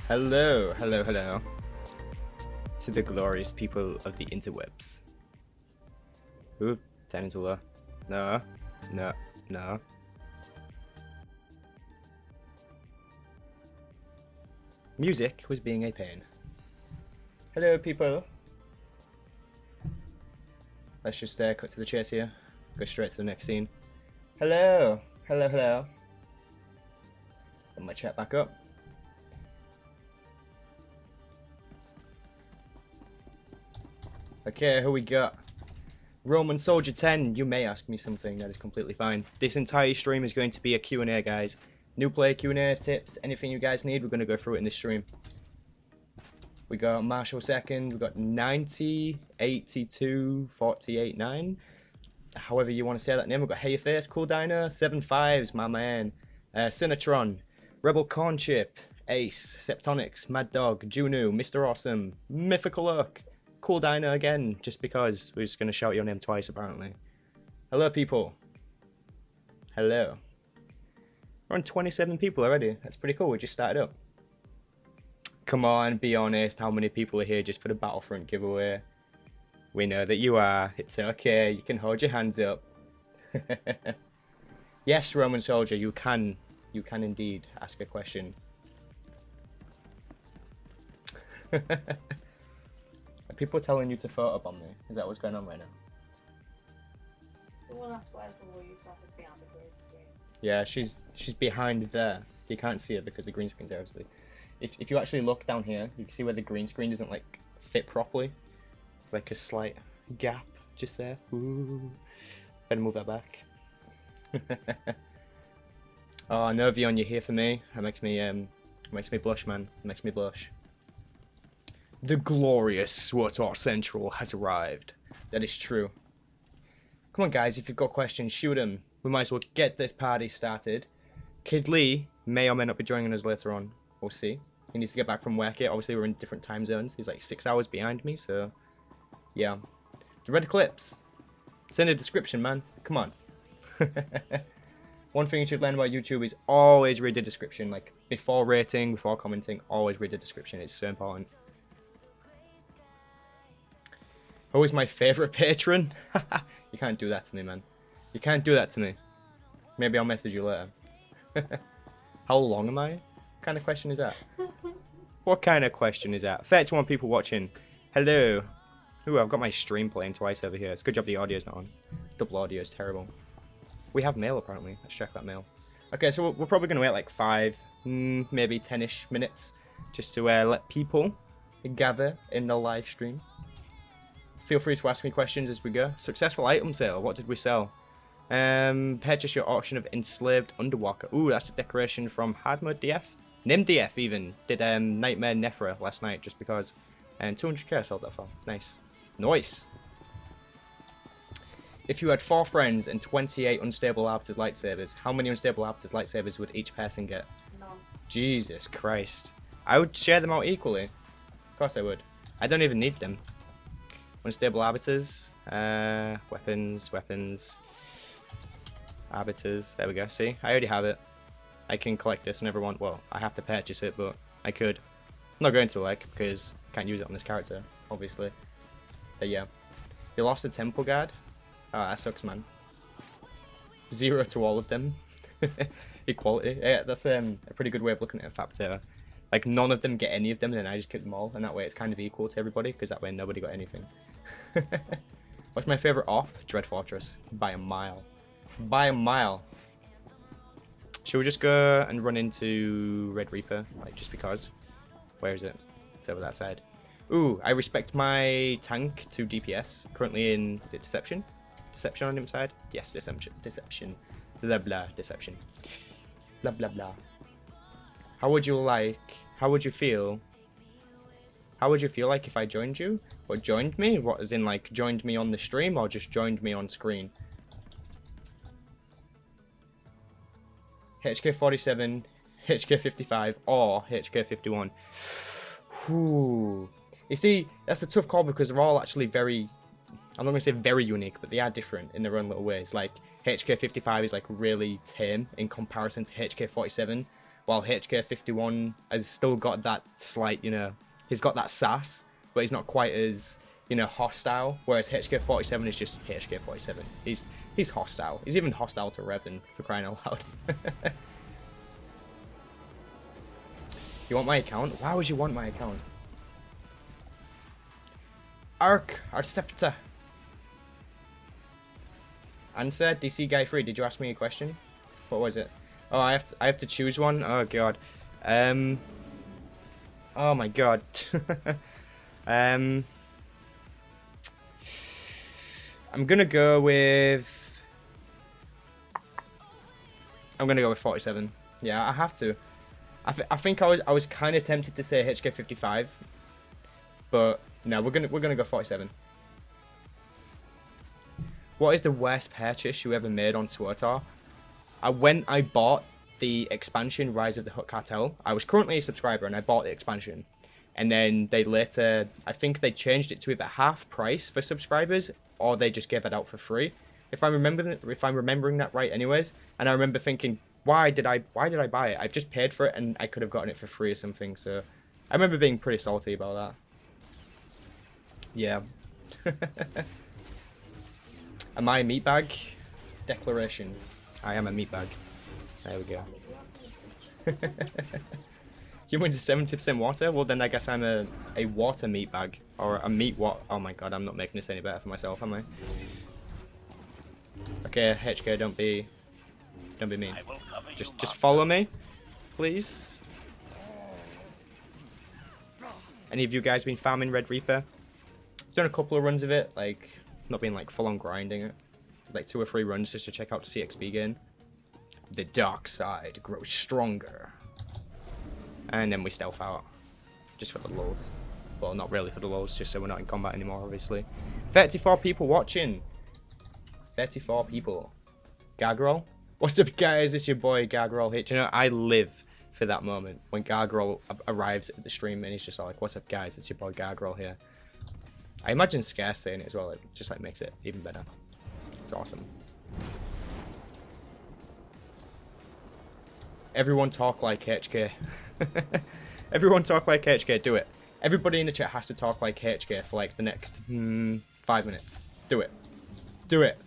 Hello, hello, hello to the glorious people of the interwebs. Ooh, turn into a... No, no, no. Music was being a pain. Hello, people. Let's just cut to the chase here. Go straight to the next scene. Hello, hello, hello. Put my chat back up. Okay, who we got? Roman Soldier 10, you may ask me something, that is completely fine. This entire stream is going to be a Q&A, guys. New player Q&A, tips, anything you guys need, we're going to go through it in this stream. We got Marshall second, we got 90, 82, 48, 9. However you want to say that name. We've got Hey Your Face, Cool Diner, 7 5s, my man. Cinetron, Rebel Corn Chip, Ace, Septonics, Mad Dog, Junu, Mr. Awesome, Mythical Look. Cool Diner again, just because we're just going to shout your name twice, apparently. Hello, people. Hello. We're on 27 people already. That's pretty cool. We just started up. Come on, be honest. How many people are here just for the Battlefront giveaway? We know that you are. It's okay. You can hold your hands up. Yes, Roman Soldier, you can indeed ask a question. Are people telling you to photobomb me? Is that what's going on right now? Someone asked where's the lawyer started behind the green screen. Yeah, she's behind there. You can't see it because the green screen's there, obviously. If you actually look down here, you can see where the green screen doesn't like fit properly. It's like a slight gap just there. Ooh. Better move that back. Oh, Nervion, you're here for me. That makes me blush, man. It makes me blush. The glorious SWTOR Central has arrived. That is true. Come on, guys, if you've got questions, shoot them. We might as well get this party started. Kid Lee may or may not be joining us later on. We'll see. He needs to get back from work here. Obviously, we're in different time zones. He's like 6 hours behind me, so... yeah. The Red Eclipse. It's in the description, man. Come on. One thing you should learn about YouTube is always read the description. Like, before rating, before commenting, always read the description. It's so important. Who is my favourite patron? You can't do that to me, man. You can't do that to me. Maybe I'll message you later. How long am I? What kind of question is that? What kind of question is that? 31 people watching. Hello. Ooh, I've got my stream playing twice over here. It's a good job the audio's not on. Double audio is terrible. We have mail, apparently. Let's check that mail. Okay, so we're probably going to wait like 5, maybe 10-ish minutes just to let people gather in the live stream. Feel free to ask me questions as we go. Successful item sale. What did we sell? Purchase your auction of enslaved underwalker. Ooh, that's a decoration from Hard Mode DF. Nim DF even did Nightmare Nephra last night just because. And 200k I sold that for. Nice. Nice. If you had 4 friends and 28 unstable arbiters lightsabers, how many unstable arbiters lightsabers would each person get? None. Jesus Christ. I would share them out equally. Of course I would. I don't even need them. Unstable arbiters, weapons, arbiters, there we go, see, I already have it. I can collect this whenever I want, well, I have to purchase it, but I could. I'm not going to, like, because I can't use it on this character, obviously. But yeah. You lost a temple guard? Oh, that sucks, man. 0 to all of them. Equality. Yeah, that's a pretty good way of looking at a Faptator. Like, none of them get any of them, and then I just kill them all, and that way it's kind of equal to everybody, because that way nobody got anything. What's my favourite op? Dread Fortress. By a mile. By a mile. Should we just go and run into Red Reaper? Like, just because? Where is it? It's over that side. Ooh, I respect my tank to DPS. Currently in, is it Deception? Deception on him side? Yes, Deception. Deception. Blah blah, Deception. Blah blah blah. How would you feel? How would you feel like if I joined you? Or joined me? What, as in like joined me on the stream or just joined me on screen? HK 47, HK 55, or HK 51. Ooh. You see, that's a tough call because they're all actually very, I'm not going to say very unique, but they are different in their own little ways. Like, HK 55 is like really tame in comparison to HK 47, while HK51 has still got that slight, you know, he's got that sass, but he's not quite as, you know, hostile. Whereas HK47 is just HK47. He's hostile. He's even hostile to Revan, for crying out loud. You want my account? Why would you want my account? Arceptor. Answer, DC Guy 3, did you ask me a question? What was it? Oh, I have to choose one? Oh god. Oh my god. I'm gonna go with 47. Yeah, I have to. I think I was kind of tempted to say HK55, but no, we're gonna go 47. What is the worst purchase you ever made on SWTOR? I bought the expansion Rise of the Hutt Cartel. I was currently a subscriber and I bought the expansion, and then they later, I think they changed it to either half price for subscribers or they just gave it out for free. If I'm remembering that right, anyways. And I remember thinking, why did I buy it? I've just paid for it and I could have gotten it for free or something. So I remember being pretty salty about that. Yeah. Am I a meatbag? Declaration. I am a meatbag. There we go. Humans are 70% water? Well, then I guess I'm a water meatbag. Or a meat what? Oh my god, I'm not making this any better for myself, am I? Okay, HK, don't be mean. Just follow me, please. Any of you guys been farming Red Reaper? I've done a couple of runs of it, like, not been like full on grinding it. Like 2 or 3 runs just to check out the CXP gain. The dark side grows stronger. And then we stealth out. Just for the lulz. Well, not really for the lulz, just so we're not in combat anymore, obviously. 34 people watching. 34 people. Gargroll? What's up, guys? It's your boy Gargroll here. Do you know, I live for that moment when Gargroll arrives at the stream and he's just like, what's up, guys? It's your boy Gargroll here. I imagine Scare saying it as well. It just like makes it even better. It's awesome. Everyone talk like HK. Everyone talk like HK. Do it. Everybody in the chat has to talk like HK for like the next 5 minutes. Do it. Do it.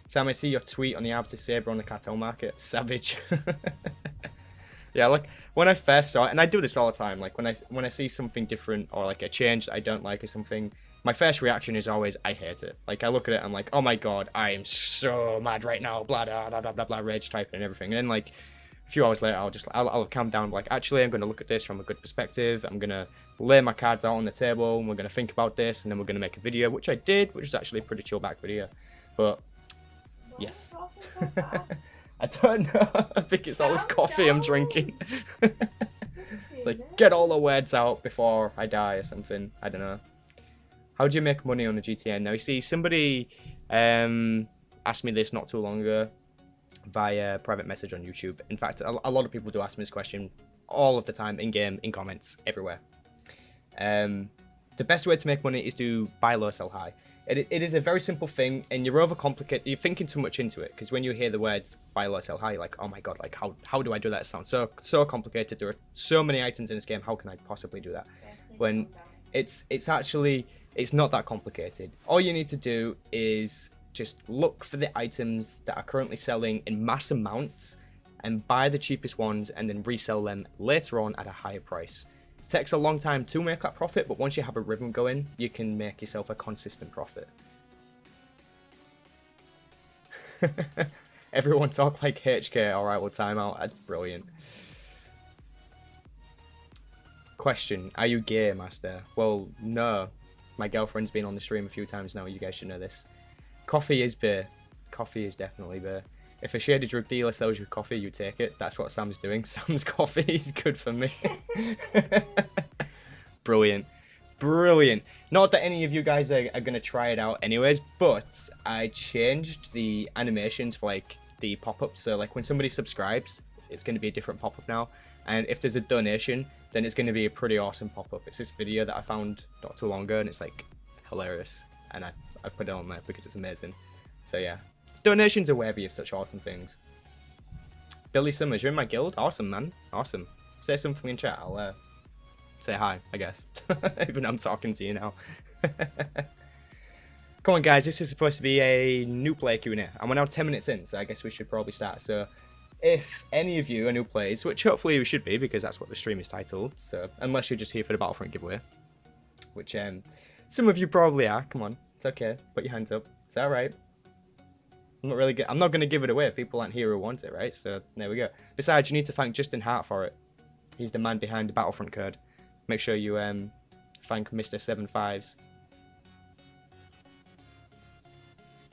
Sam, I see your tweet on the Arbiter Saber on the cartel market. Savage. Yeah, like when I first saw it, and I do this all the time, like when I see something different or like a change that I don't like or something, my first reaction is always, I hate it. Like I look at it, I'm like, oh my god, I am so mad right now, blah blah blah blah blah, blah rage typing and everything. And then like a few hours later, I'll calm down, like actually I'm gonna look at this from a good perspective. I'm gonna lay my cards out on the table and we're gonna think about this and then we're gonna make a video, which I did, which is actually a pretty chill back video. But yes. I don't know. I think it's all this coffee I'm drinking. It's like, get all the words out before I die or something. I don't know. How do you make money on the GTN? Now, you see, somebody asked me this not too long ago via private message on YouTube. In fact, a lot of people do ask me this question all of the time, in-game, in comments, everywhere. The best way to make money is to buy low, sell high. It is a very simple thing, and you're overcomplicated. You're thinking too much into it, because when you hear the words buy low, sell high, you're like, oh my god, like how do I do that? It sounds so complicated. There are so many items in this game. How can I possibly do that? When it's actually, it's not that complicated. All you need to do is just look for the items that are currently selling in mass amounts and buy the cheapest ones and then resell them later on at a higher price. It takes a long time to make that profit, but once you have a rhythm going, you can make yourself a consistent profit. Everyone talk like HK. Alright, we'll time out. That's brilliant. Question, are you gay, Master? Well, no. My girlfriend's been on the stream a few times now. You guys should know this. Coffee is beer. Coffee is definitely beer. If a shady drug dealer sells you coffee, you take it. That's what Sam's doing. Sam's coffee is good for me. Brilliant. Brilliant. Not that any of you guys are going to try it out anyways, but I changed the animations for like the pop-ups. So like when somebody subscribes, it's going to be a different pop-up now. And if there's a donation, then it's going to be a pretty awesome pop-up. It's this video that I found not too long ago, and it's like hilarious. And I've put it on there because it's amazing. So yeah. Donations are worthy of such awesome things. Billy Summers, you're in my guild? Awesome, man. Awesome. Say something in chat. I'll say hi, I guess. Even I'm talking to you now. Come on, guys. This is supposed to be a new player Q&A. And we're now 10 minutes in, so I guess we should probably start. So if any of you are new players, which hopefully you should be because that's what the stream is titled. So unless you're just here for the Battlefront giveaway, which some of you probably are. Come on. It's okay. Put your hands up. It's all right. I'm not going to give it away if people aren't here who want it, right? So there we go. Besides, you need to thank Justin Hart for it. He's the man behind the Battlefront code. Make sure you thank Mr. 75s.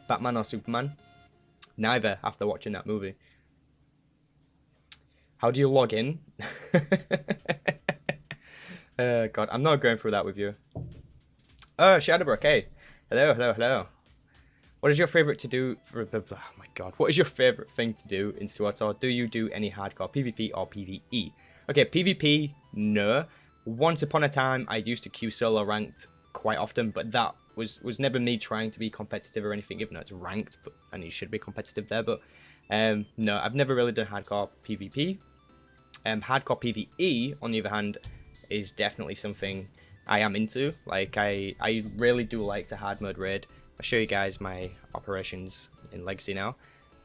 Batman or Superman? Neither, after watching that movie. How do you log in? God, I'm not going through that with you. Oh, Shadowbrook, hey. Hello, hello, hello. What is your favorite to do for oh my god, what is your favorite thing to do in SWTOR? Do you do any hardcore PvP or PvE? Okay, PvP, no. Once upon a time, I used to queue solo ranked quite often, but that was never me trying to be competitive or anything, even though it's ranked, and you should be competitive there, but no, I've never really done hardcore PvP. Hardcore PvE, on the other hand, is definitely something I am into. Like, I really do like to hard mode raid. I'll show you guys my operations in Legacy now.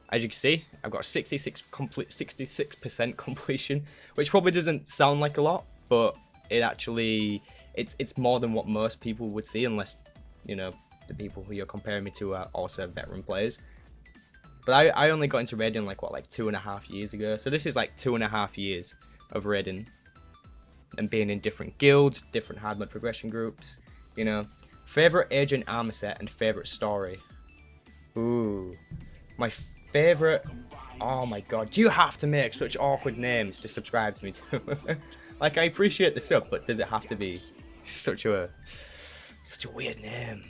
As you can see, I've got 66% completion, which probably doesn't sound like a lot, but it actually, it's more than what most people would see, unless, you know, the people who you're comparing me to are also veteran players. But I only got into raiding like 2.5 years ago, so this is like 2.5 years of raiding and being in different guilds, different hard mode progression groups, you know. Favorite agent armor set and favorite story. Ooh, my favorite. Oh my god, you have to make such awkward names to subscribe to me too. Like, I appreciate the sub, but does it have to be such a weird name?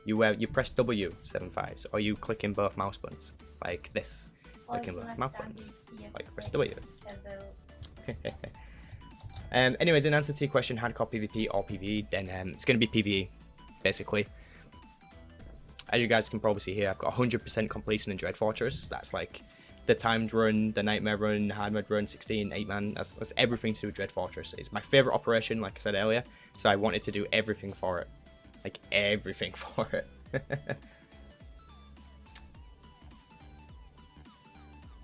You press W 75s, or you click in both mouse buttons like this. Click in both mouse buttons, like press W. Anyways, in answer to your question, hardcore PvP or PvE, then it's going to be PvE, basically. As you guys can probably see here, I've got 100% completion in Dread Fortress. That's like the timed run, the nightmare run, the hard mode run, 16, 8-man. That's everything to do with Dread Fortress. It's my favorite operation, like I said earlier, so I wanted to do everything for it. Like, everything for it.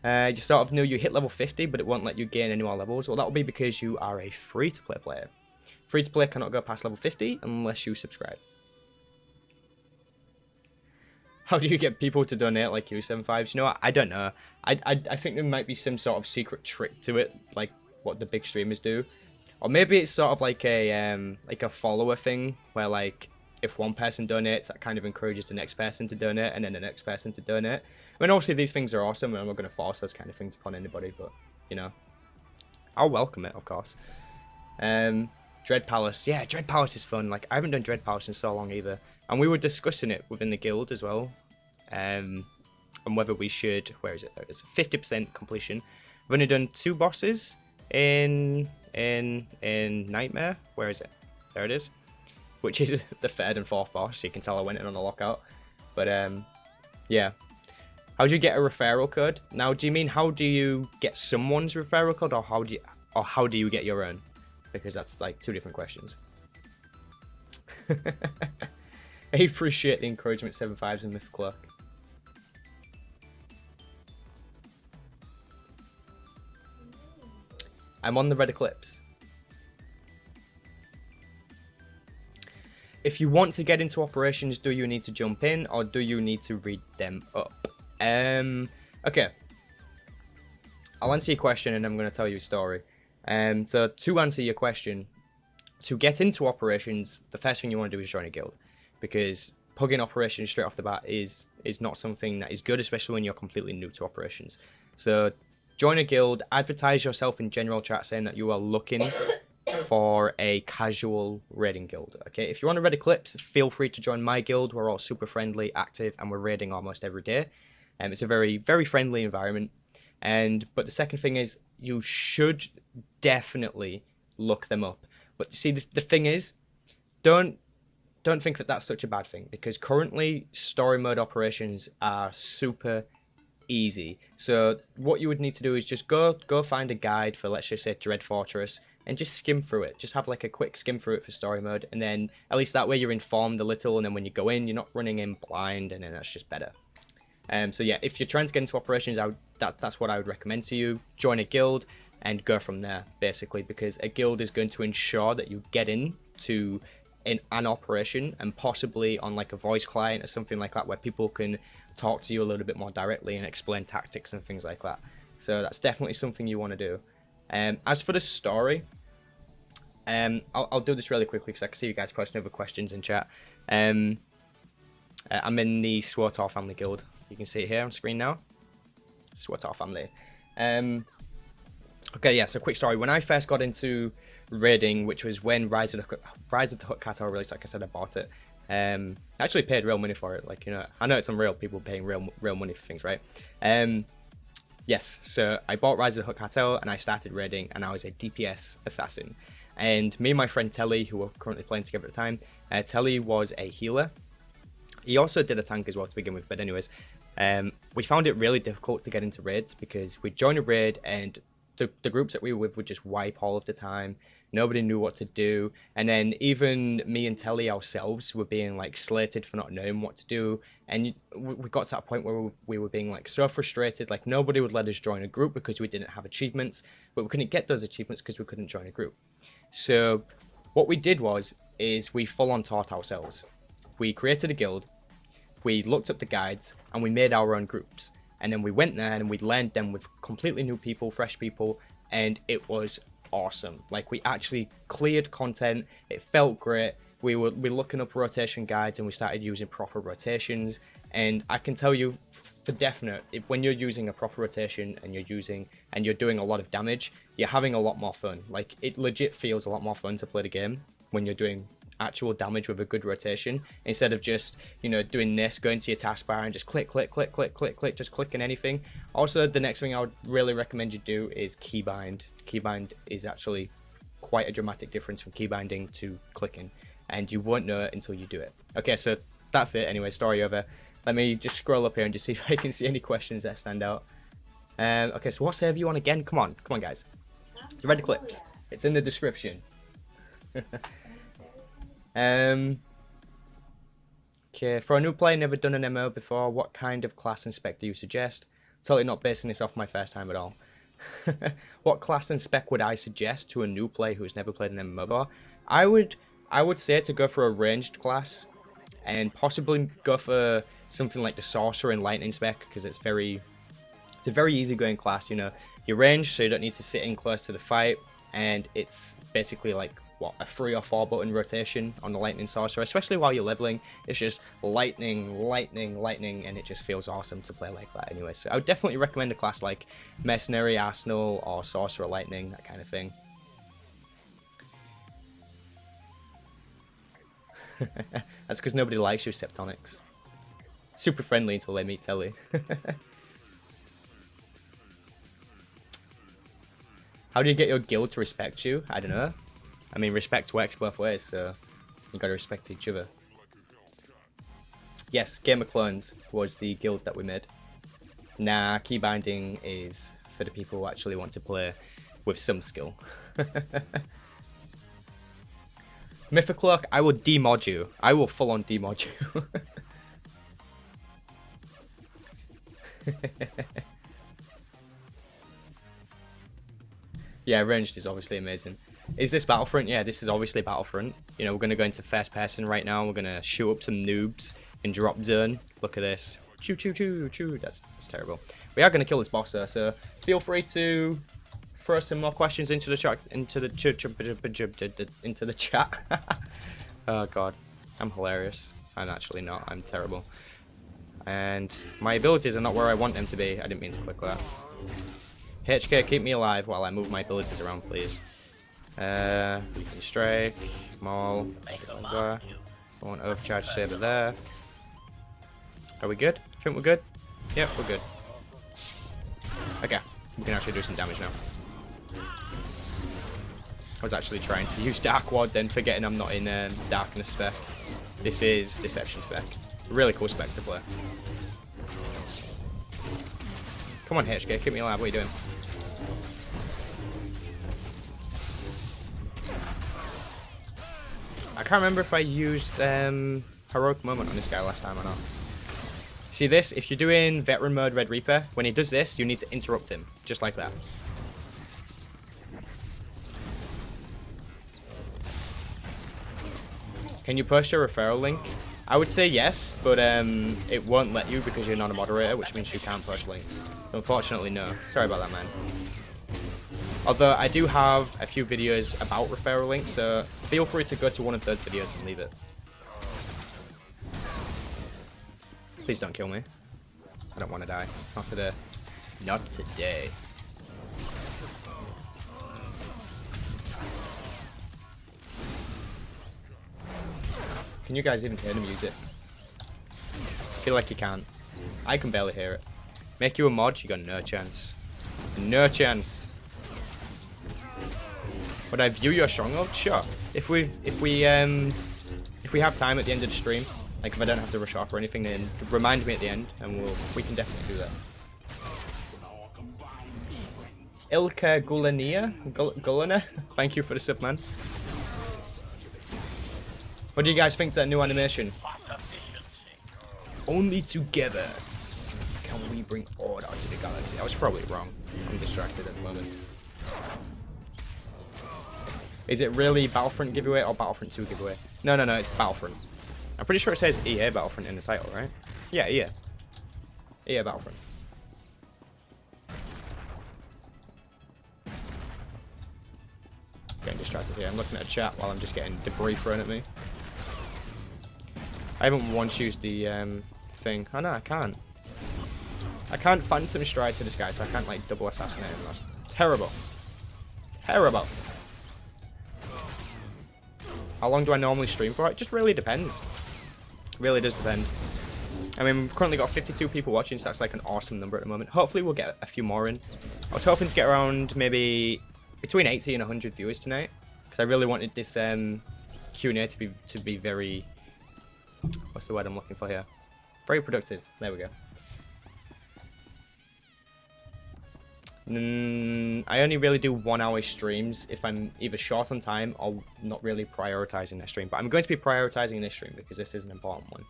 You start off new, you hit level 50, but it won't let you gain any more levels. Well, that'll be because you are a free-to-play player. Free-to-play cannot go past level 50 unless you subscribe. How do you get people to donate like U75s? You know what? I don't know. I think there might be some sort of secret trick to it, like what the big streamers do. Or maybe it's sort of like a follower thing, where like if one person donates, that kind of encourages the next person to donate, and then the next person to donate. I mean, obviously these things are awesome, and I'm not going to force those kind of things upon anybody, but, you know, I'll welcome it, of course. Dread Palace. Yeah, Dread Palace is fun. Like, I haven't done Dread Palace in so long either. And we were discussing it within the guild as well. And whether we should... Where is it? There it is. 50% completion. I've only done 2 bosses in Nightmare. Where is it? There it is. Which is the 3rd and 4th boss. You can tell I went in on a lockout. But, yeah. How do you get a referral code? Now, do you mean how do you get someone's referral code, or how do you get your own? Because that's like 2 different questions. I appreciate the encouragement, 75s and Myth Cloak. I'm on the Red Eclipse. If you want to get into operations, do you need to jump in, or do you need to read them up? Okay. I'll answer your question and I'm going to tell you a story. So to answer your question, to get into operations, the first thing you want to do is join a guild, because pugging operations straight off the bat is not something that is good, especially when you're completely new to operations. So join a guild, advertise yourself in general chat saying that you are looking for a casual raiding guild. Okay, if you're on a Red Eclipse, feel free to join my guild. We're all super friendly, active, and we're raiding almost every day. It's a very, very friendly environment. But the second thing is, you should definitely look them up. But see, the thing is, don't think that that's such a bad thing, because currently story mode operations are super easy. So what you would need to do is just go find a guide for, let's just say, Dread Fortress, and just skim through it. Just have like a quick skim through it for story mode, and then at least that way you're informed a little, and then when you go in, you're not running in blind, and then that's just better. So yeah, if you're trying to get into operations, that's what I would recommend to you. Join a guild and go from there, basically, because a guild is going to ensure that you get into an operation, and possibly on like a voice client or something like that, where people can talk to you a little bit more directly and explain tactics and things like that. So that's definitely something you want to do. As for the story, I'll do this really quickly because I can see you guys posting other questions in chat. I'm in the SWTOR family guild. You can see it here on screen now. SWTOR family. Okay, yeah, so quick story. When I first got into raiding, which was when Rise of the Hutt Cartel released, like I said, I bought it. I actually paid real money for it. Like, you know, I know it's unreal, people paying real money for things, right? Yes, so I bought Rise of the Hutt Cartel and I started raiding, and I was a DPS assassin. And me and my friend Tele, who were currently playing together at the time, Tele was a healer. He also did a tank as well to begin with, but anyways, we found it really difficult to get into raids because we'd join a raid and the groups that we were with would just wipe all of the time. Nobody knew what to do, and then even me and Tele ourselves were being like slated for not knowing what to do, and we got to that point where we were being like so frustrated. Like, nobody would let us join a group because we didn't have achievements, but we couldn't get those achievements because we couldn't join a group. So what we did is we full on taught ourselves. We created a guild, we looked up the guides, and we made our own groups. And then we went there and we learned them with completely new people, fresh people, and it was awesome. Like, we actually cleared content. It felt great. We were looking up rotation guides, and we started using proper rotations. And I can tell you for definite, when you're using a proper rotation and you're doing a lot of damage, you're having a lot more fun. Like, it legit feels a lot more fun to play the game when you're doing actual damage with a good rotation, instead of just, you know, doing this, going to your taskbar and just click, just clicking anything. Also, the next thing I would really recommend you do is keybind. Keybind is actually quite a dramatic difference from keybinding to clicking, and you won't know it until you do it. Okay, so that's it anyway, story over. Let me just scroll up here and just see if I can see any questions that stand out. Okay, so what server you on again? Come on guys. The Red Eclipse. It's in the description. Okay, for a new player, never done an MMO before, what kind of class and spec do you suggest? Totally not basing this off my first time at all. What class and spec would I suggest to a new player who's never played an MMO before? I would say to go for a ranged class, and possibly go for something like the Sorcerer and Lightning spec, because it's a very easygoing class. You know, you're ranged, so you don't need to sit in close to the fight, and it's basically like, what, a 3 or 4 button rotation on the Lightning Sorcerer, especially while you're leveling. It's just lightning, and it just feels awesome to play like that anyway. So I would definitely recommend a class like Mercenary, Arsenal, or Sorcerer Lightning, that kind of thing. That's because nobody likes you, Septonics. Super friendly until they meet Tele. How do you get your guild to respect you? I don't know. I mean, respect works both ways, so you gotta respect each other. Yes, Game of Clones was the guild that we made. Nah, keybinding is for the people who actually want to play with some skill. Mythocloak, I will demod you. I will full on demod you. Yeah, ranged is obviously amazing. Is this Battlefront? Yeah, this is obviously Battlefront. You know, we're going to go into first person right now. We're going to shoot up some noobs in drop zone. Look at this. Choo, choo, choo, choo. That's terrible. We are going to kill this boss, though, so feel free to throw some more questions into the chat. Into the chat. Oh, God. I'm hilarious. I'm actually not. I'm terrible. And my abilities are not where I want them to be. I didn't mean to click that. HK, keep me alive while I move my abilities around, please. You can strike, maul, go on overcharge saber there. Are we good? Think we're good? Yep, we're good. Okay, we can actually do some damage now. I was actually trying to use Dark Ward, then forgetting I'm not in Darkness spec. This is Deception spec. Really cool spec to play. Come on, HK, keep me alive. What are you doing? I can't remember if I used Heroic Moment on this guy last time or not. See this? If you're doing Veteran Mode Red Reaper, when he does this, you need to interrupt him. Just like that. Can you post your referral link? I would say yes, but it won't let you because you're not a moderator, which means you can't post links. So unfortunately, no. Sorry about that, man. Although I do have a few videos about referral links, so feel free to go to one of those videos and leave it. Please don't kill me. I don't want to die. Not today. Not today. Can you guys even hear the music? I feel like you can't. I can barely hear it. Make you a mod, you got no chance. No chance. Would I view your stronghold? Sure. If we have time at the end of the stream, like if I don't have to rush off or anything, then remind me at the end, and we can definitely do that. Ilka Gulana, thank you for the sub, man. What do you guys think of that new animation? Only together can we bring order to the galaxy. I was probably wrong. I'm distracted at the moment. Is it really Battlefront giveaway or Battlefront 2 giveaway? No, it's Battlefront. I'm pretty sure it says EA Battlefront in the title, right? Yeah, EA. EA Battlefront. Getting distracted here. I'm looking at a chat while I'm just getting debris thrown at me. I haven't once used the thing. Oh no, I can't. I can't Phantom Stride to this guy, so I can't like double assassinate him. That's terrible. Terrible. How long do I normally stream for? It just really depends. It really does depend. I mean, we've currently got 52 people watching, so that's like an awesome number at the moment. Hopefully we'll get a few more in. I was hoping to get around maybe between 80 and 100 viewers tonight, because I really wanted this QnA to be very... What's the word I'm looking for here? Very productive. There we go. I only really do 1 hour streams if I'm either short on time or not really prioritizing that stream. But I'm going to be prioritizing this stream because this is an important one.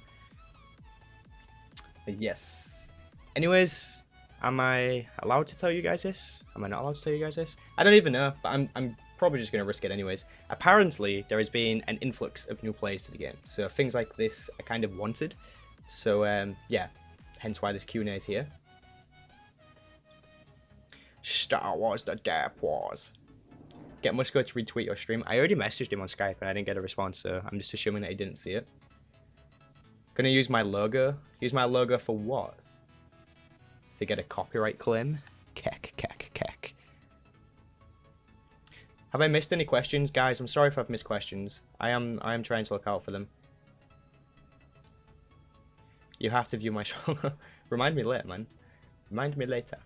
But yes. Anyways, am I allowed to tell you guys this? Am I not allowed to tell you guys this? I don't even know, but I'm probably just going to risk it anyways. Apparently, there has been an influx of new players to the game. So things like this are kind of wanted. So yeah, hence why this Q&A is here. Star Wars the Dark Wars. Get Musco to retweet your stream. I already messaged him on Skype and I didn't get a response, so I'm just assuming that he didn't see it. Gonna use my logo. Use my logo for what? To get a copyright claim? Keck. Have I missed any questions, guys? I'm sorry if I've missed questions. I am trying to look out for them. You have to view my show. Remind me later, man. Remind me later.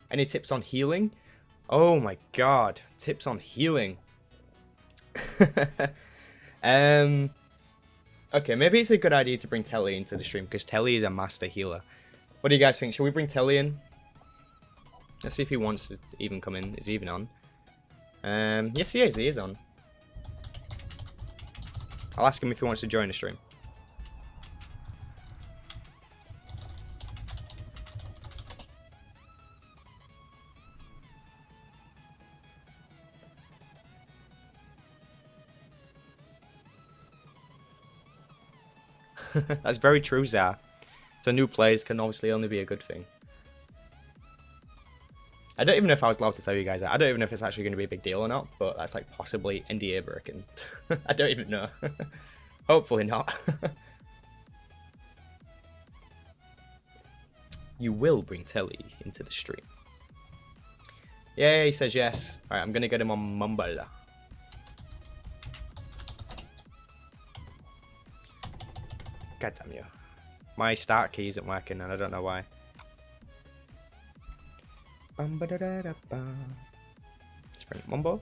Any tips on healing? Oh my god. Tips on healing. Okay, maybe it's a good idea to bring Tele into the stream, because Tele is a master healer. What do you guys think? Should we bring Tele in? Let's see if he wants to even come in. Is he even on? Yes, he is. He is on. I'll ask him if he wants to join the stream. That's very true, Zah. So new players can obviously only be a good thing. I don't even know if I was allowed to tell you guys that. I don't even know if it's actually going to be a big deal or not, but that's like possibly NDA breaking. I don't even know. Hopefully not. You will bring Tele into the stream. Yeah, he says yes. Alright, I'm going to get him on Mumble. God damn you. My start key isn't working and I don't know why. Let's bring Mumbo.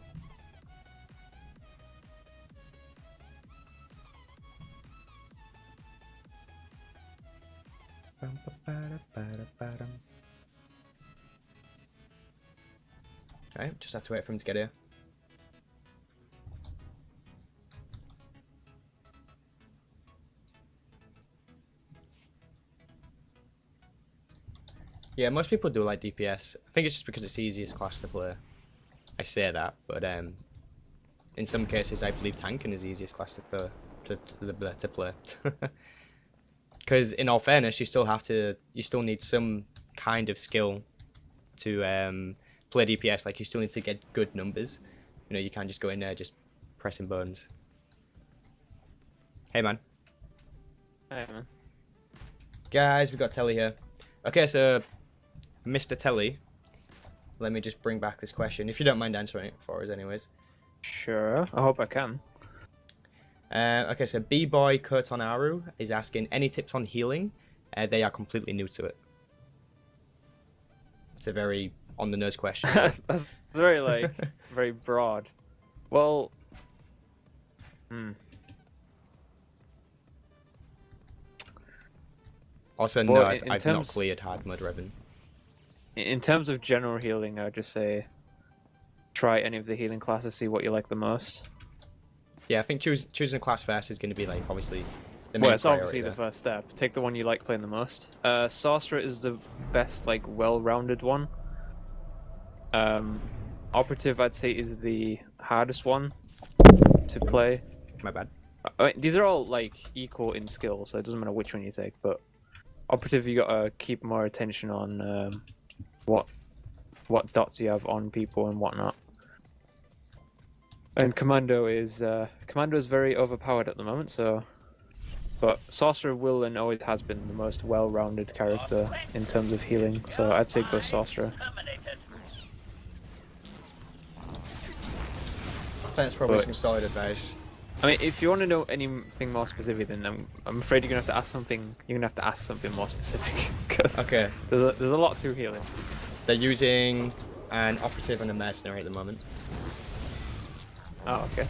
Alright, just have to wait for him to get here. Yeah, most people do like DPS. I think it's just because it's the easiest class to play. I say that, but in some cases I believe tanking is the easiest class to play. Because in all fairness, you still need some kind of skill to play DPS. Like you still need to get good numbers. You know, you can't just go in there just pressing buttons. Hey man. Hey man. Guys, we got Tele here. Okay, so Mr. Tele, let me just bring back this question, if you don't mind answering it for us anyways. Sure, I hope I can. Okay, so B-Boy Kurtonaru is asking, any tips on healing? They are completely new to it. It's a very on-the-nose question. That's very, like, very broad. Well... Also, well, no, I've not cleared hard mode Revan. In terms of general healing, I'd just say try any of the healing classes, see what you like the most. Yeah, I think choosing a class first is going to be, like, obviously the main Well, it's obviously there. the first step. Take the one you like playing the most. Sorcerer is the best, like, well-rounded one. Operative, I'd say, is the hardest one to play. My bad. I mean, these are all, like, equal in skill, so it doesn't matter which one you take, but Operative, you gotta keep more attention on what dots you have on people and whatnot. And Commando is very overpowered at the moment, so. But Sorcerer will and always has been the most well-rounded character in terms of healing, so I'd say go Sorcerer. That's probably some solid advice. I mean, if you want to know anything more specific, then I'm afraid you're gonna have to ask something. You're gonna have to ask something more specific, because okay, there's a lot to healing. They're using an operative and a mercenary at the moment. Oh, okay.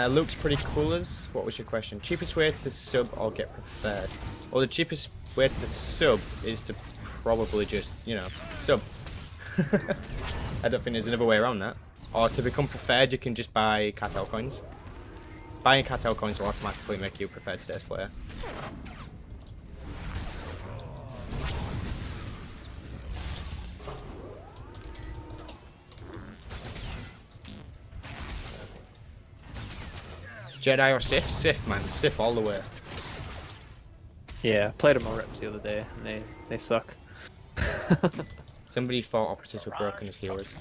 Luke's pretty coolers. What was your question? Cheapest way to sub or get preferred? Well, the cheapest way to sub is to probably just, you know, sub. I don't think there's another way around that. Or to become preferred, you can just buy cartel coins. Buying cartel coins will automatically make you a preferred status player. Jedi or Sith? Sith, man. Sith all the way. Yeah, played them on reps the other day, and they suck. Somebody thought operatives were broken as healers.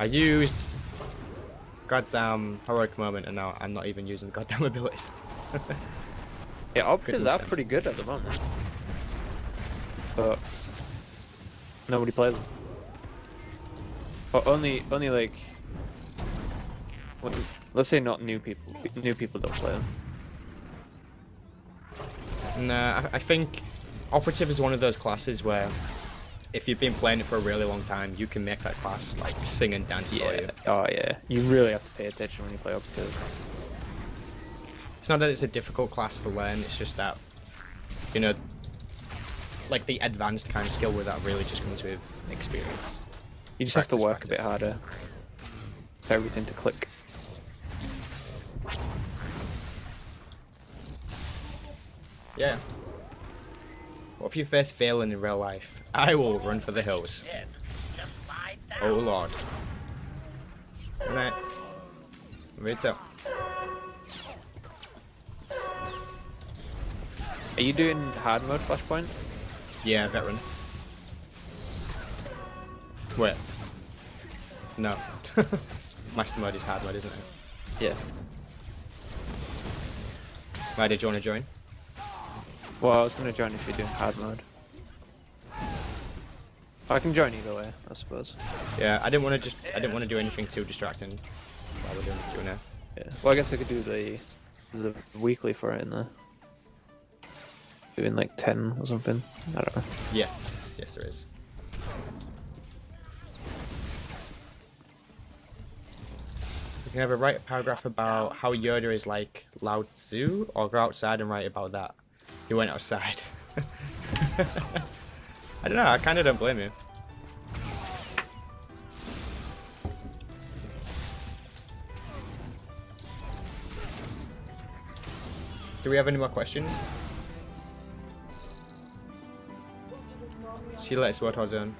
I used goddamn heroic moment, and now I'm not even using the goddamn abilities. Yeah, operatives are pretty good at the moment, but nobody plays them. Or only like, let's say not new people. New people don't play them. Nah, I think operative is one of those classes where if you've been playing it for a really long time, you can make that class like sing and dance for you. Oh yeah, you really have to pay attention when you play operative. It's not that it's a difficult class to learn, it's just that, you know, like the advanced kind of skill with that really just comes with experience. You just have to work a bit harder for everything to click. Yeah. What if you face failing in real life? I will run for the hills. Oh lord. Good night. Wait up. Are you doing hard mode Flashpoint? Yeah, veteran. Wait. No. Master mode is hard mode, isn't it? Yeah. Why did you want to join? Well, I was gonna join if you're doing hard mode. I can join either way, I suppose. Yeah, I didn't want to do anything too distracting while we're doing QnA. Yeah. Well, I guess I could do the weekly for it in there. Doing like 10 or something. I don't know. Yes, yes there is. You can either write a paragraph about how Yoda is like Lao Tzu, or go outside and write about that. He went outside. I don't know, I kind of don't blame you. Do we have any more questions? She let SWTOR zone.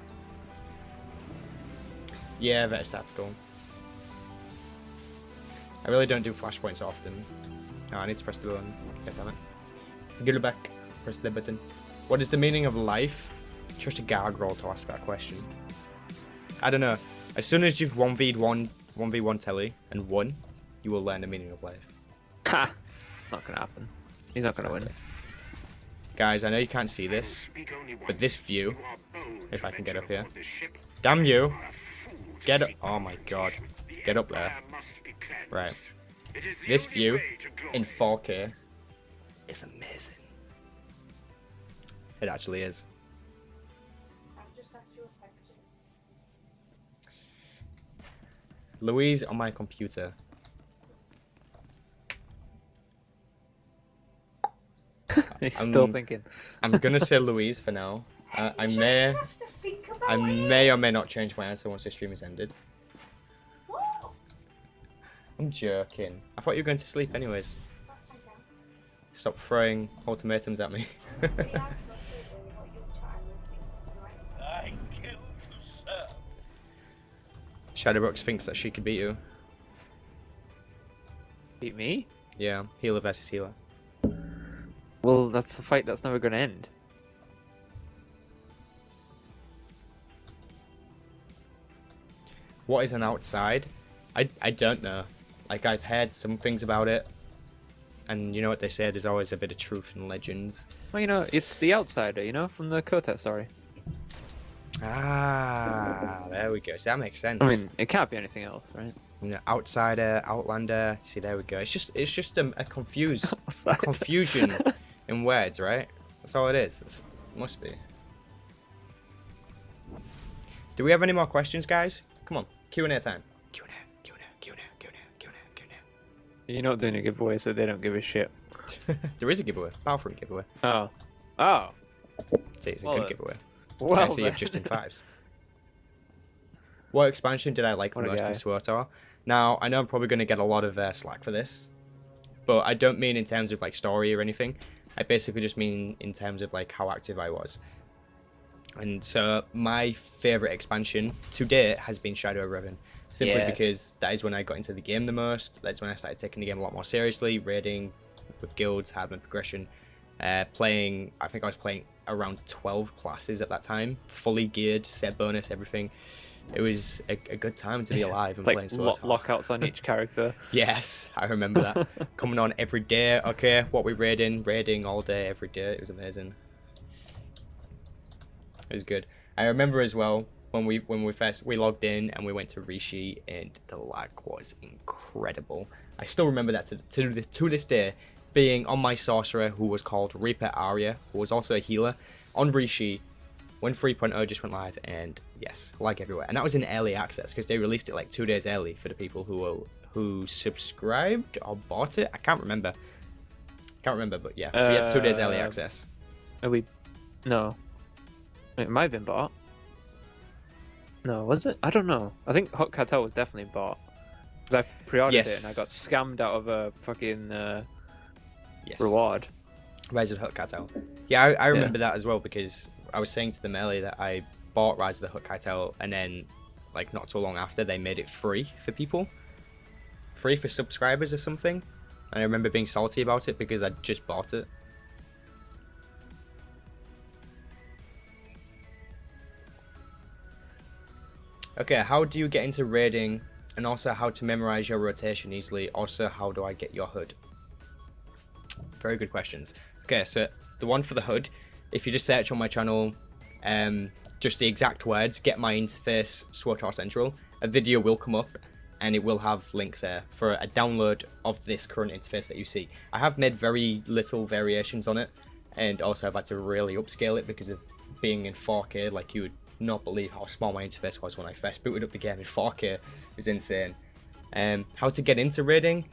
Yeah, that's cool. I really don't do flashpoints often. Oh, I need to press the button. God damn it. Let's get it back. Press the button. What is the meaning of life? Just a gargoyle to ask that question. I don't know. As soon as you've 1v1 Tele and won, you will learn the meaning of life. Ha! Not gonna happen. He's not gonna win. Guys, I know you can't see this, but this view, if I can get up here. Damn you! Get up! Oh my god. Get up there. Right. This view in 4K is amazing. It actually is. I've just asked you a question. Louise on my computer. He's still thinking. I'm gonna say Louise for now. I You may, shouldn't have to think about I it. may or may not change my answer once the stream is ended. What? I'm joking. I thought you were going to sleep anyways. That's okay. Stop throwing ultimatums at me. We have nothing really what your child would think, right? Shadowbrooks thinks that she could beat you. Beat me? Yeah, healer versus healer. Well, that's a fight that's never gonna end. What is an outside? I don't know. Like, I've heard some things about it. And you know what they say, there's always a bit of truth in legends. Well, you know, it's the outsider, you know, from the Kotet story. Ah, there we go. See, that makes sense. I mean, it can't be anything else, right? You know, outsider, outlander. See, there we go. It's just a confusion in words, right? That's all it is. It must be. Do we have any more questions, guys? Come on, Q&A time. Q&A. You're not doing a giveaway, so they don't give a shit. There is a giveaway. Battlefront giveaway. Oh. Oh. See, it's a Well, good giveaway. Well, I see you've just in fives. What expansion did I like the What a most guy. in SWTOR? Now, I know I'm probably going to get a lot of slack for this, but I don't mean in terms of like story or anything. I basically just mean in terms of like how active I was. And so my favorite expansion to date has been Shadow of Revan, simply Yes. because that is when I got into the game the most. That's when I started taking the game a lot more seriously, raiding with guilds, having progression, playing. I think I was playing around 12 classes at that time, fully geared, set bonus, everything. It was a good time to be alive and like playing SWTOR. lockouts on each character. Yes, I remember that. Coming on every day. Okay, what we raiding all day, every day. It was amazing. It was good. I remember as well when we logged in and we went to Rishi, and the lag was incredible. I still remember that to this day, being on my sorcerer who was called Reaper Arya, who was also a healer, on Rishi when 3.0 just went live, and yes, lag everywhere. And that was in early access because they released it like 2 days early for the people who subscribed or bought it. I can't remember, but yeah, we had 2 days early access. Are we? No. It might have been bought. No, was it? I don't know. I think Hot Cartel was definitely bought. Because I pre-ordered it and I got scammed out of a fucking reward. Rise of the Hut Cartel. Yeah, I remember that as well, because I was saying to them earlier that I bought Rise of the Hut Cartel, and then like not too long after they made it free for people. Free for subscribers or something. And I remember being salty about it because I just bought it. Okay, how do you get into raiding, and also how to memorize your rotation easily? Also, how do I get your HUD? Very good questions. Okay, so the one for the HUD, if you just search on my channel, just the exact words, get my interface SWTOR Central, a video will come up and it will have links there for a download of this current interface that you see. I have made very little variations on it, and also I've had to really upscale it because of being in 4K. Like, you would not believe how small my interface was when I first booted up the game in 4K. It was insane. How to get into raiding?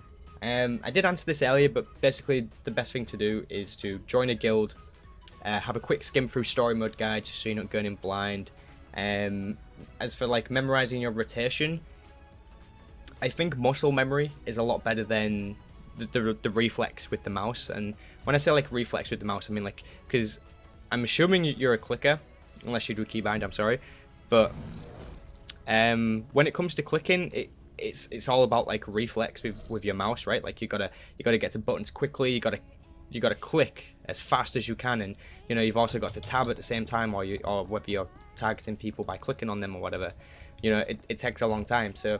I did answer this earlier, but basically the best thing to do is to join a guild, have a quick skim through story mode guides so you're not going in blind. As for like memorizing your rotation, I think muscle memory is a lot better than the reflex with the mouse. And when I say like reflex with the mouse, I mean like, because I'm assuming you're a clicker, unless you do keybind, I'm sorry, but when it comes to clicking, it's all about like reflex with your mouse, right? Like you gotta get to buttons quickly, you gotta click as fast as you can, and you know, you've also got to tab at the same time, or whether you're targeting people by clicking on them or whatever, you know, it takes a long time. So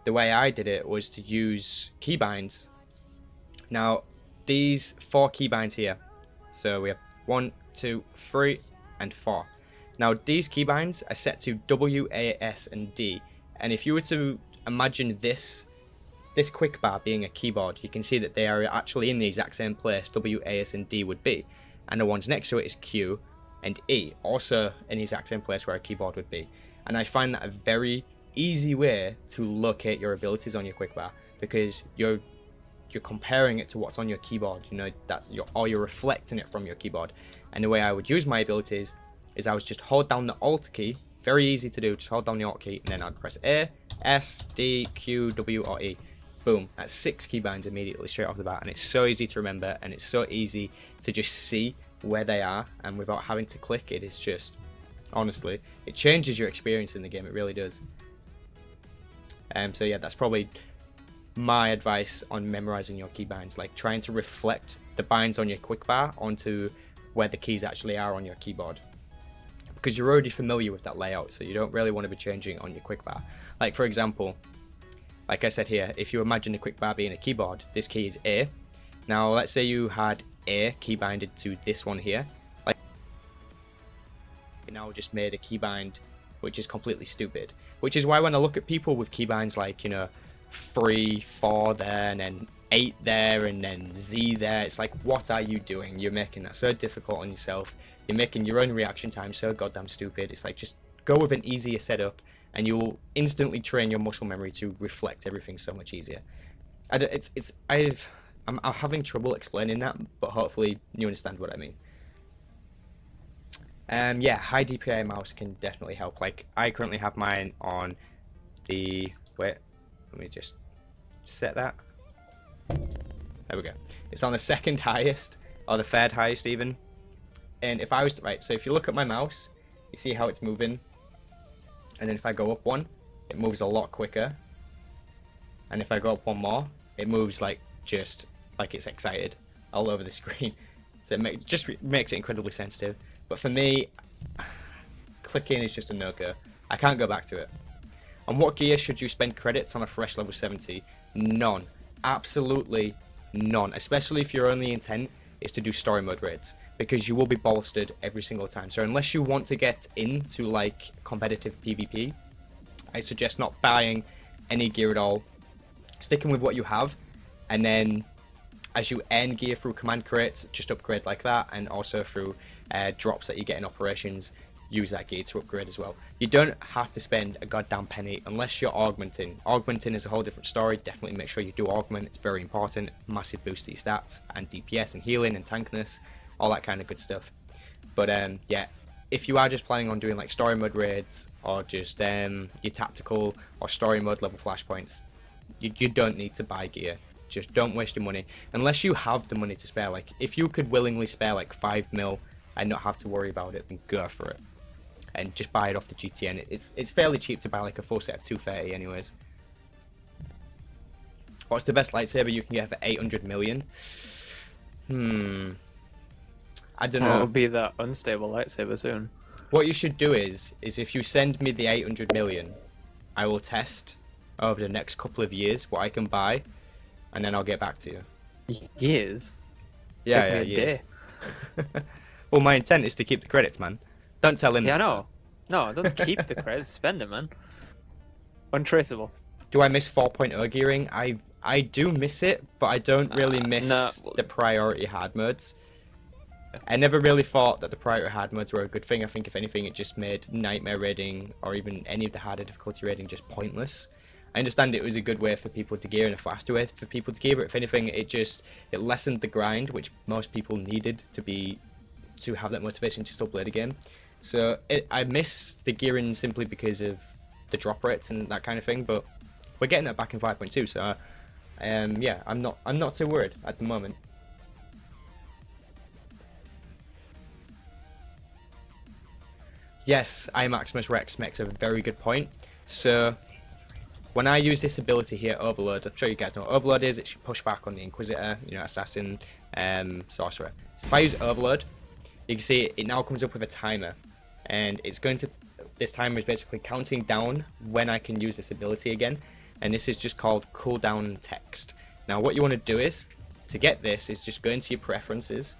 the way I did it was to use keybinds. Now these 4 keybinds here, so we have 1, 2, 3, and 4. Now these keybinds are set to W, A, S, and D, and if you were to imagine this quick bar being a keyboard, you can see that they are actually in the exact same place W, A, S, and D would be, and the ones next to it is Q and E, also in the exact same place where a keyboard would be. And I find that a very easy way to locate your abilities on your quick bar, because you're comparing it to what's on your keyboard. You know, you're reflecting it from your keyboard. And the way I would use my abilities is I would just hold down the Alt key, very easy to do, just hold down the Alt key, and then I'd press A, S, D, Q, W, or E. Boom, that's 6 keybinds immediately straight off the bat, and it's so easy to remember, and it's so easy to just see where they are, and without having to click, it is just, honestly, it changes your experience in the game, it really does. So yeah, that's probably my advice on memorizing your keybinds, like trying to reflect the binds on your quick bar onto where the keys actually are on your keyboard, because you're already familiar with that layout, so you don't really want to be changing on your quick bar. Like for example, like I said here, if you imagine the quick bar being a keyboard, this key is A. Now let's say you had A keybinded to this one here, like now just made a keybind which is completely stupid, which is why when I look at people with keybinds like, you know, 3, 4 there, and then 8 there, and then Z there, it's like, what are you doing? You're making that so difficult on yourself, you're making your own reaction time so goddamn stupid. It's like, just go with an easier setup and you'll instantly train your muscle memory to reflect everything so much easier. I'm having trouble explaining that, but hopefully you understand what I mean. Yeah, high DPI mouse can definitely help. Like, I currently have mine on the, wait, let me just set that. There we go. It's on the 2nd highest, or the 3rd highest even. And if I was to, right, so if you look at my mouse, you see how it's moving, and then if I go up 1, it moves a lot quicker, and if I go up 1 more, it moves like, just like it's excited all over the screen. So it just makes it incredibly sensitive. But for me, clicking is just a no-go. I can't go back to it. On what gear should you spend credits on a fresh level 70? None. Absolutely none. Especially if your only intent is to do story mode raids, because you will be bolstered every single time. So unless you want to get into like competitive PvP, I suggest not buying any gear at all, sticking with what you have, and then as you earn gear through command crates, just upgrade like that, and also through drops that you get in operations, use that gear to upgrade as well. You don't have to spend a goddamn penny unless you're augmenting. Augmenting is a whole different story. Definitely make sure you do augment, it's very important. Massive boost to your stats and DPS and healing and tankness, all that kind of good stuff. But yeah, if you are just planning on doing like story mode raids, or just your tactical or story mode level flashpoints, you don't need to buy gear. Just don't waste your money unless you have the money to spare. Like, if you could willingly spare like 5 mil and not have to worry about it, then go for it and just buy it off the GTN. It's fairly cheap to buy like a full set of 230 anyways. What's the best lightsaber you can get for 800 million? I don't know. It'll be that unstable lightsaber soon. What you should do is if you send me the 800 million, I will test over the next couple of years what I can buy, and then I'll get back to you. Years? Yeah, years. Well, my intent is to keep the credits, man. Don't tell him. Yeah, no. No, don't keep the credits. Spend it, man. Untraceable. Do I miss 4.0 gearing? I do miss it, but I don't really miss the priority hard modes. I never really thought that the priority hard modes were a good thing. I think if anything, it just made nightmare raiding or even any of the harder difficulty raiding just pointless. I understand it was a good way for people to gear and a faster way for people to gear, but if anything, it lessened the grind, which most people needed to have that motivation to still play the game. So I miss the gearing simply because of the drop rates and that kind of thing, but we're getting that back in 5.2, so yeah, I'm not too worried at the moment. Yes, iMaximus Rex makes a very good point. So when I use this ability here, Overload, I'm sure you guys know what Overload is. It should push back on the Inquisitor, you know, Assassin, Sorcerer. So if I use Overload, you can see it now comes up with a timer, and it's going to, this timer is basically counting down when I can use this ability again, and this is just called cooldown text. Now what you want to do is, to get this, is just go into your preferences,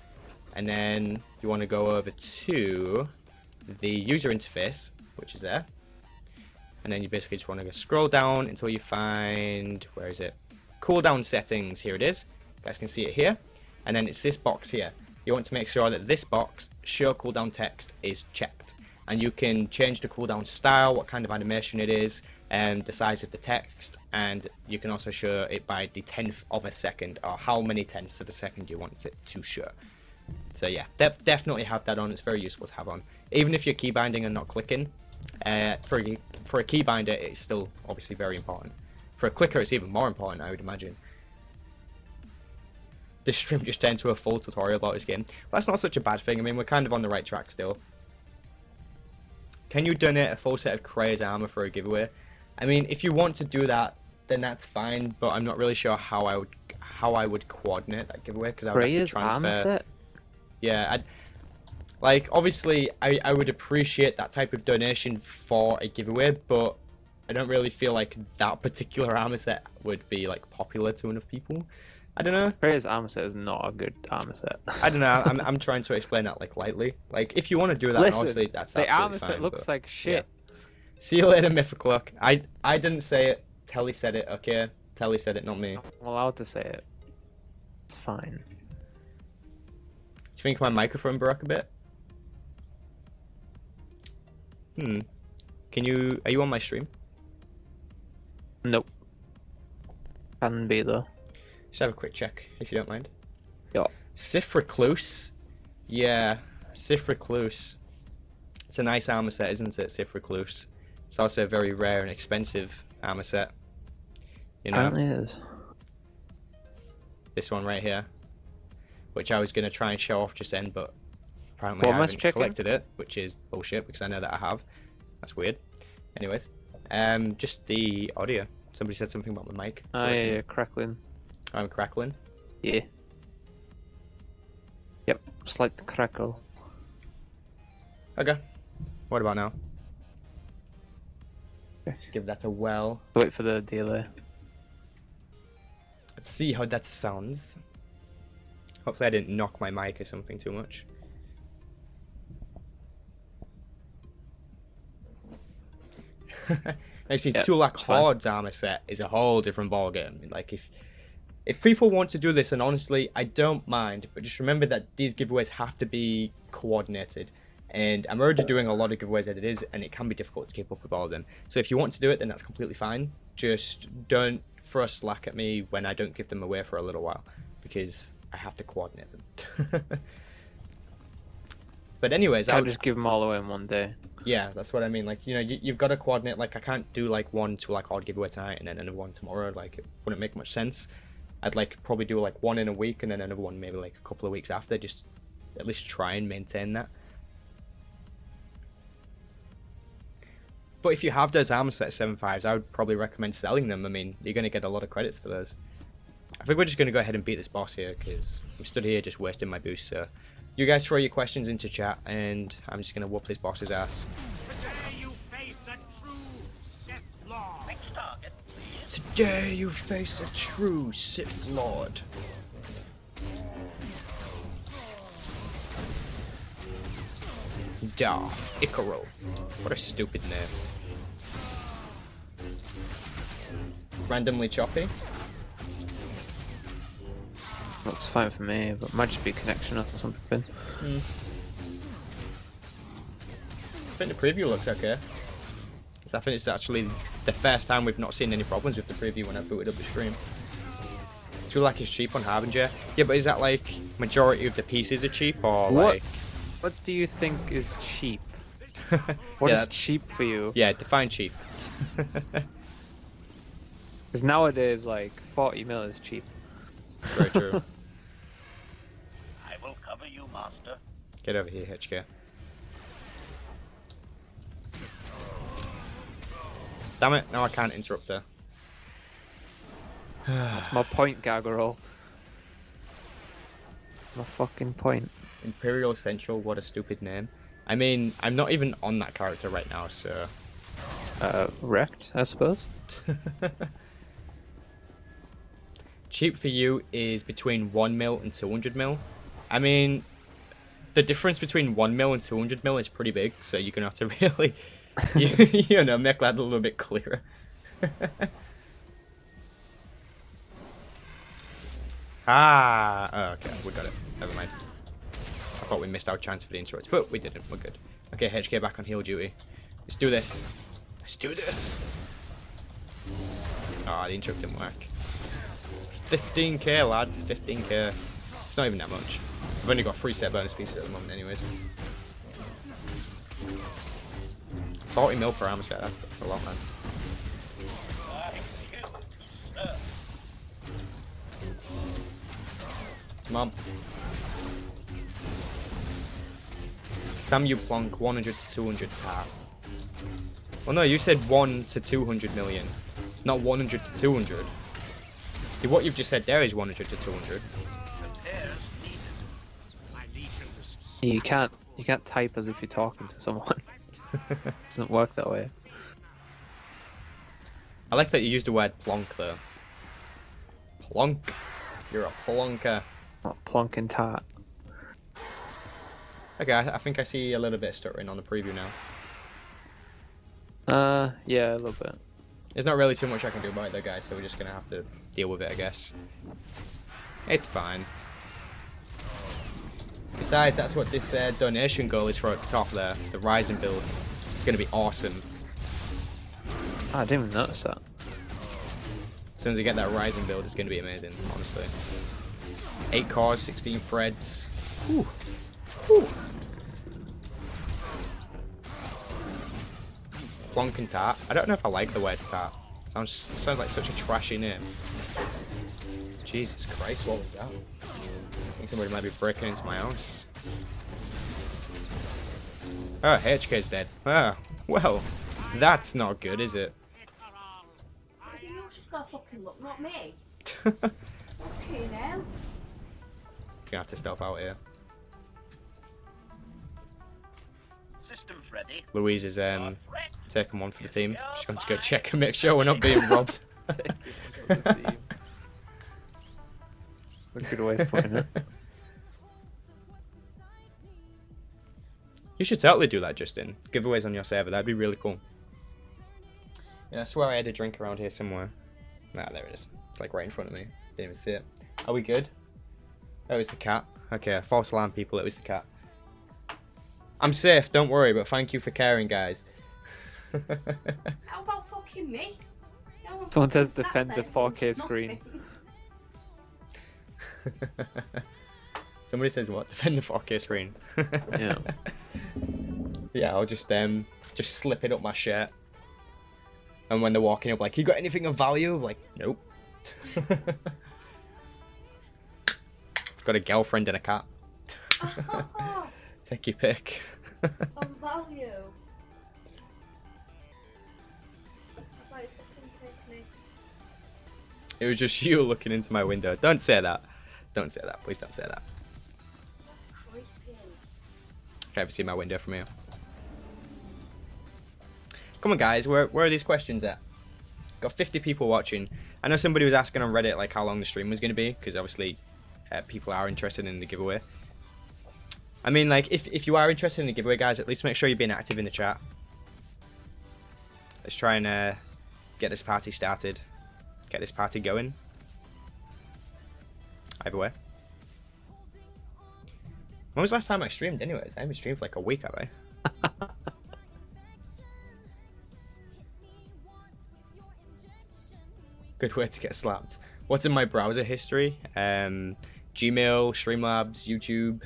and then you want to go over to the user interface, which is there, and then you basically just want to scroll down until you find, where is it, cooldown settings. Here it is, you guys can see it here, and then it's this box here. You want to make sure that this box, show cooldown text, is checked, and you can change the cooldown style, what kind of animation it is, and the size of the text, and you can also show it by the 10th of a second, or how many tenths of a second you want it to show. So yeah, definitely have that on. It's very useful to have on, even if you're key binding and not clicking. For a key binder, it's still obviously very important. For a clicker, it's even more important, I would imagine. This stream just turned into a full tutorial about this game. Well, that's not such a bad thing. I mean, we're kind of on the right track still. Can you donate a full set of Kraya's armor for a giveaway? I mean, if you want to do that, then that's fine. But I'm not really sure how I would coordinate that giveaway, because I would have to transfer. Armor set? Yeah, like obviously I would appreciate that type of donation for a giveaway, but I don't really feel like that particular armor set would be like popular to enough people. I don't know. Kraya's armor set is not a good armor set. I don't know. I'm trying to explain that like lightly. Like if you want to do that, listen, obviously that's the absolutely armor fine, set looks like shit. Yeah. See you later, Mythicluck. I didn't say it. Tele said it. Okay, Tele said it, not me. I'm allowed to say it. It's fine. Do you think my microphone broke a bit? Are you on my stream? Nope. Can be though. Just have a quick check, if you don't mind. Yeah. Sith Recluse? Yeah, Sith Recluse. It's a nice armor set, isn't it, Sith Recluse? It's also a very rare and expensive armor set. You know? Apparently it is. This one right here. Which I was going to try and show off just then, but apparently I haven't collected it, which is bullshit, because I know that I have. That's weird. Anyways, just the audio. Somebody said something about my mic. Oh yeah, crackling. I'm crackling? Yeah. Yep, slight crackle. Okay. What about now? Okay. Give that a well. Wait for the delay. Let's see how that sounds. Hopefully I didn't knock my mic or something too much. Actually, yeah, Tulak Horde's armor set is a whole different ballgame. Like if people want to do this, and honestly, I don't mind, but just remember that these giveaways have to be coordinated. And I'm already doing a lot of giveaways as it is, and it can be difficult to keep up with all of them. So if you want to do it, then that's completely fine. Just don't throw a slack at me when I don't give them away for a little while, because I have to coordinate them. But anyways, I'll just give them all away in one day. Yeah, that's what I mean. Like, you know, you've got to coordinate. Like, I can't do like one Tulak Horde giveaway tonight and then another one tomorrow. Like, it wouldn't make much sense. I'd like probably do like one in a week and then another one maybe like a couple of weeks after. Just at least try and maintain that. But if you have those armor set 7.5s, I would probably recommend selling them. I mean, you're going to get a lot of credits for those. I think we're just going to go ahead and beat this boss here, because I'm stood here just wasting my boost. So you guys throw your questions into chat, and I'm just going to whoop this boss's ass. Today you face a true Sith Lord. Next target, please. Today you face a true Sith Lord. Darth Piccilo. What a stupid name. Randomly choppy. Looks fine for me, but might just be connection or something. I think the preview looks okay. So I think it's actually the first time we've not seen any problems with the preview when I booted up the stream. I feel like it's cheap on Harbinger. Yeah, but is that like majority of the pieces are cheap or like? What do you think is cheap? What Yeah, is cheap for you? Yeah, define cheap. Because nowadays, like 40 mil is cheap. Very true. I will cover you, master. Get over here, HK. Damn it! Now I can't interrupt her. That's my point, Gargoyle. My fucking point. Imperial Central, what a stupid name. I mean, I'm not even on that character right now, so... Wrecked, I suppose. Cheap for you is between 1 mil and 200 mil. I mean, the difference between 1 mil and 200 mil is pretty big, so you're going to have to really, you know, make that a little bit clearer. Oh, okay, we got it. Never mind. I thought we missed our chance for the interrupts, but we didn't. We're good. Okay, HK back on heal duty. Let's do this. Let's do this. Ah, the interrupt didn't work. 15k, lads. 15k. It's not even that much. I've only got 3 set bonus pieces at the moment, anyways. 40 mil per armor set. That's a lot, man. Come on. Sam, you plonk 100 to 200 tap. Well, no, you said 1 to 200 million, not 100 to 200. See, what you've just said there is 100 to 200. You can't type as if you're talking to someone. It doesn't work that way. I like that you used the word plonk, though. Plonk. You're a plonker. Not plonk and tart. Okay, I think I see a little bit of stuttering on the preview now. Yeah, a little bit. There's not really too much I can do about it, though, guys, so we're just going to have to deal with it, I guess. It's fine. Besides, that's what this donation goal is for at the top there, the Rising build. It's going to be awesome. Oh, I didn't even notice that. As soon as I get that Rising build, it's going to be amazing, honestly. 8 cores, 16 threads. Whew. Whew. Plonk and tart. I don't know if I like the word tart. Sounds like such a trashy name. Jesus Christ, what was that? I think somebody might be breaking into my house. Oh, HK's dead. Oh, well, that's not good, is it? You just gotta fucking look, not me. Okay now. Gonna have to stealth out here. Systems ready. Louise is taking one for the team. She's going to go check and make sure we're not being robbed. A good way of putting it. You should totally do that, Justin. Giveaways on your server, that'd be really cool. Yeah, I swear I had a drink around here somewhere. Ah, there it is. It's like right in front of me. Didn't even see it. Are we good? Oh, it's the cat. Okay, false alarm, people. It was the cat. I'm safe, don't worry, but thank you for caring, guys. How about fucking me? No one Someone says fucking sat defend the there and 4K watched screen. nothing. Somebody says what? Defend the 4K screen. Yeah. Yeah, I'll just slip it up my shirt. And when they're walking up, like, you got anything of value? I'm like, nope. Got a girlfriend and a cat. Take your pick. Of value. Why fucking take me? It was just you looking into my window. Don't say that. Don't say that. Please don't say that. That's creepy. Can't even see my window from here. Come on, guys. Where are these questions at? Got 50 people watching. I know somebody was asking on Reddit like how long the stream was going to be, because obviously people are interested in the giveaway. I mean, like, if you are interested in the giveaway, guys, at least make sure you're being active in the chat. Let's try and get this party started. Get this party going. Either way. When was the last time I streamed anyways? I haven't streamed for like a week, have I? Good way to get slapped. What's in my browser history? Gmail, Streamlabs, YouTube,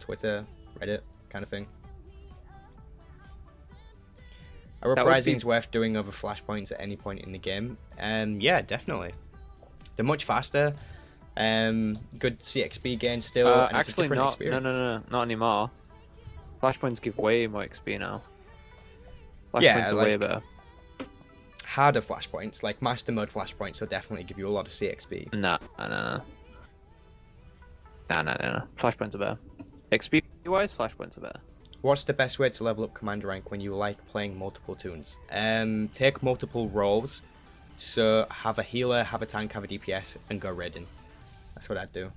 Twitter, Reddit, kind of thing. Are uprisings worth doing over flashpoints at any point in the game? Yeah, definitely. They're much faster. Good CXP gain still. And it's a actually, different not. experience. No, not anymore. Flashpoints give way more XP now. Flashpoints Yeah, are way better. Harder flashpoints, like master mode flashpoints, will definitely give you a lot of CXP. Nah. Flashpoints are better. XP wise, flashpoints are better. What's the best way to level up commander rank when you like playing multiple toons? Take multiple roles. So have a healer, have a tank, have a DPS, and go raiding. That's what I'd do.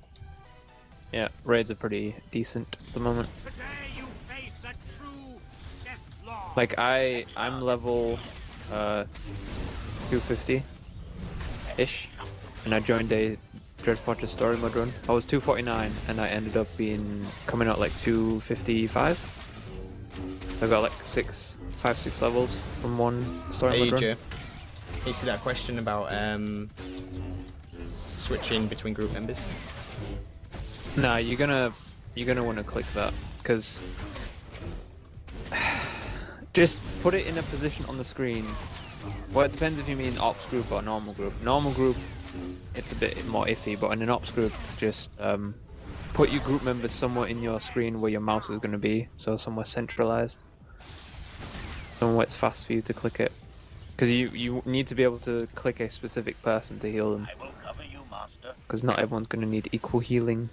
Yeah, raids are pretty decent at the moment. Today you face a true Sith Lord. Like I'm level 250-ish, and I joined a Dread Fortress story mode run. I was 249, and I ended up coming out like 255. I got like 5, 6 levels from one story mode run. Jay, you see that question about switching between group members? Nah, you're gonna want to click that, because just put it in a position on the screen. Well, it depends if you mean ops group or normal group. Normal group, it's a bit more iffy, but in an ops group, just put your group members somewhere in your screen where your mouse is going to be, so somewhere centralized, somewhere it's fast for you to click it, because you need to be able to click a specific person to heal them, I will cover you, master. because not everyone's going to need equal healing.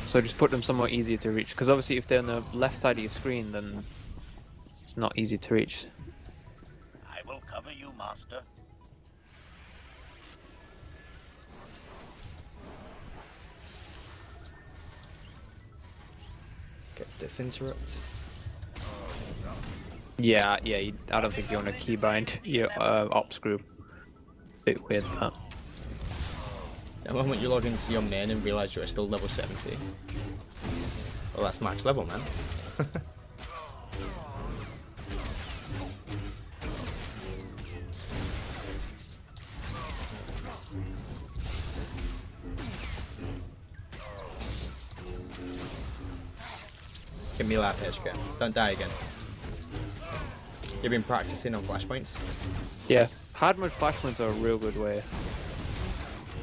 So just put them somewhere easier to reach, because obviously if they're on the left side of your screen, then it's not easy to reach. I will cover you, master. Get this interrupt. Yeah, I don't think you want to keybind your ops group. Bit weird that. The moment you log into your main and realize you're still level 70. Well, that's max level, man. Give me life edge again. Don't die again. You've been practicing on flashpoints? Yeah, hard mode flashpoints are a real good way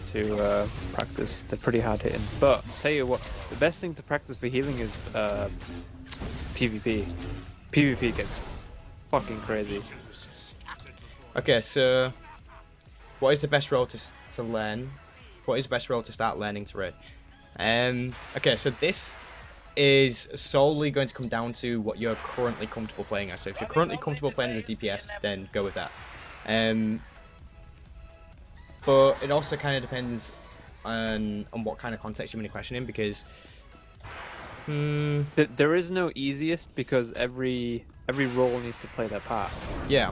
to practice. They're pretty hard hitting. But tell you what, the best thing to practice for healing is PvP. PvP gets fucking crazy. Okay, so what is the best role to learn? What is the best role to start learning to raid? Okay, so this is solely going to come down to what you're currently comfortable playing as. So if you're currently comfortable playing as a DPS, then go with that. But it also kind of depends on what kind of context you're going to question in, because There is no easiest, because every role needs to play their part. yeah,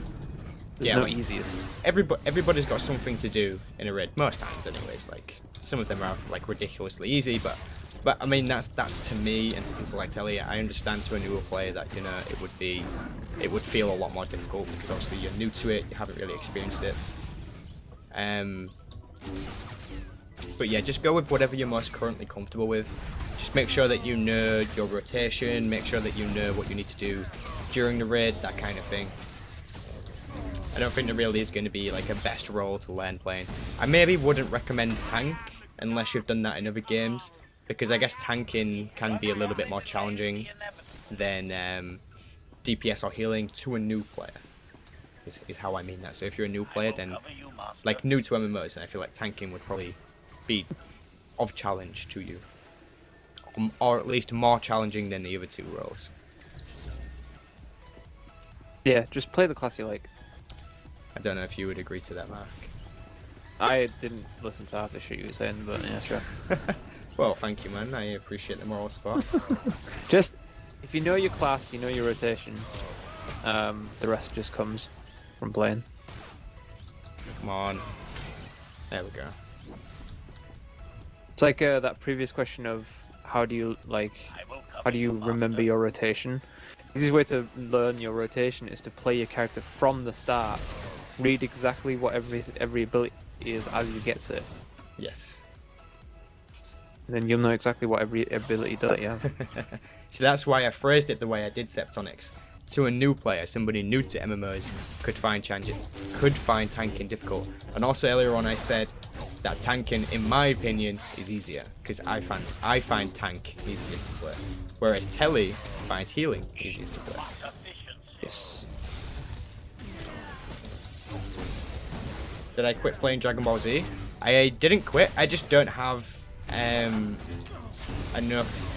There's no easiest. everybody's got something to do in a raid most times, anyways. Like some of them are like ridiculously easy, but I mean that's to me and to people like Tele. I understand to a newer player that it would feel a lot more difficult, because obviously you're new to it, you haven't really experienced it. But yeah, just go with whatever you're most currently comfortable with. Just make sure that you know your rotation, make sure that you know what you need to do during the raid, that kind of thing. I don't think there really is going to be like a best role to learn playing. I maybe wouldn't recommend tank unless you've done that in other games, because I guess tanking can be a little bit more challenging than DPS or healing to a new player. Is how I mean that. So if you're a new player, then like new to MMOs, and I feel like tanking would probably be of challenge to you, or at least more challenging than the other two roles. Yeah, just play the class you like. I don't know if you would agree to that, Mark. I didn't listen to half the shit you were saying, but yeah, sure. Well, thank you, man. I appreciate the moral support. Just, if you know your class, you know your rotation, the rest just comes from playing. Come on. There we go. It's like that previous question of how do you remember your rotation? easiest way to learn your rotation is to play your character from the start. Read exactly what every ability is as you get it. Yes. And then you'll know exactly what every ability does, yeah. So that's why I phrased it the way I did Septonics. To a new player, somebody new to MMOs could find tanking difficult. And also earlier on I said that tanking, in my opinion, is easier because I find tank easiest to play, whereas Tele finds healing easiest to play. Yes. Did I quit playing Dragon Ball Z? I didn't quit. I just don't have enough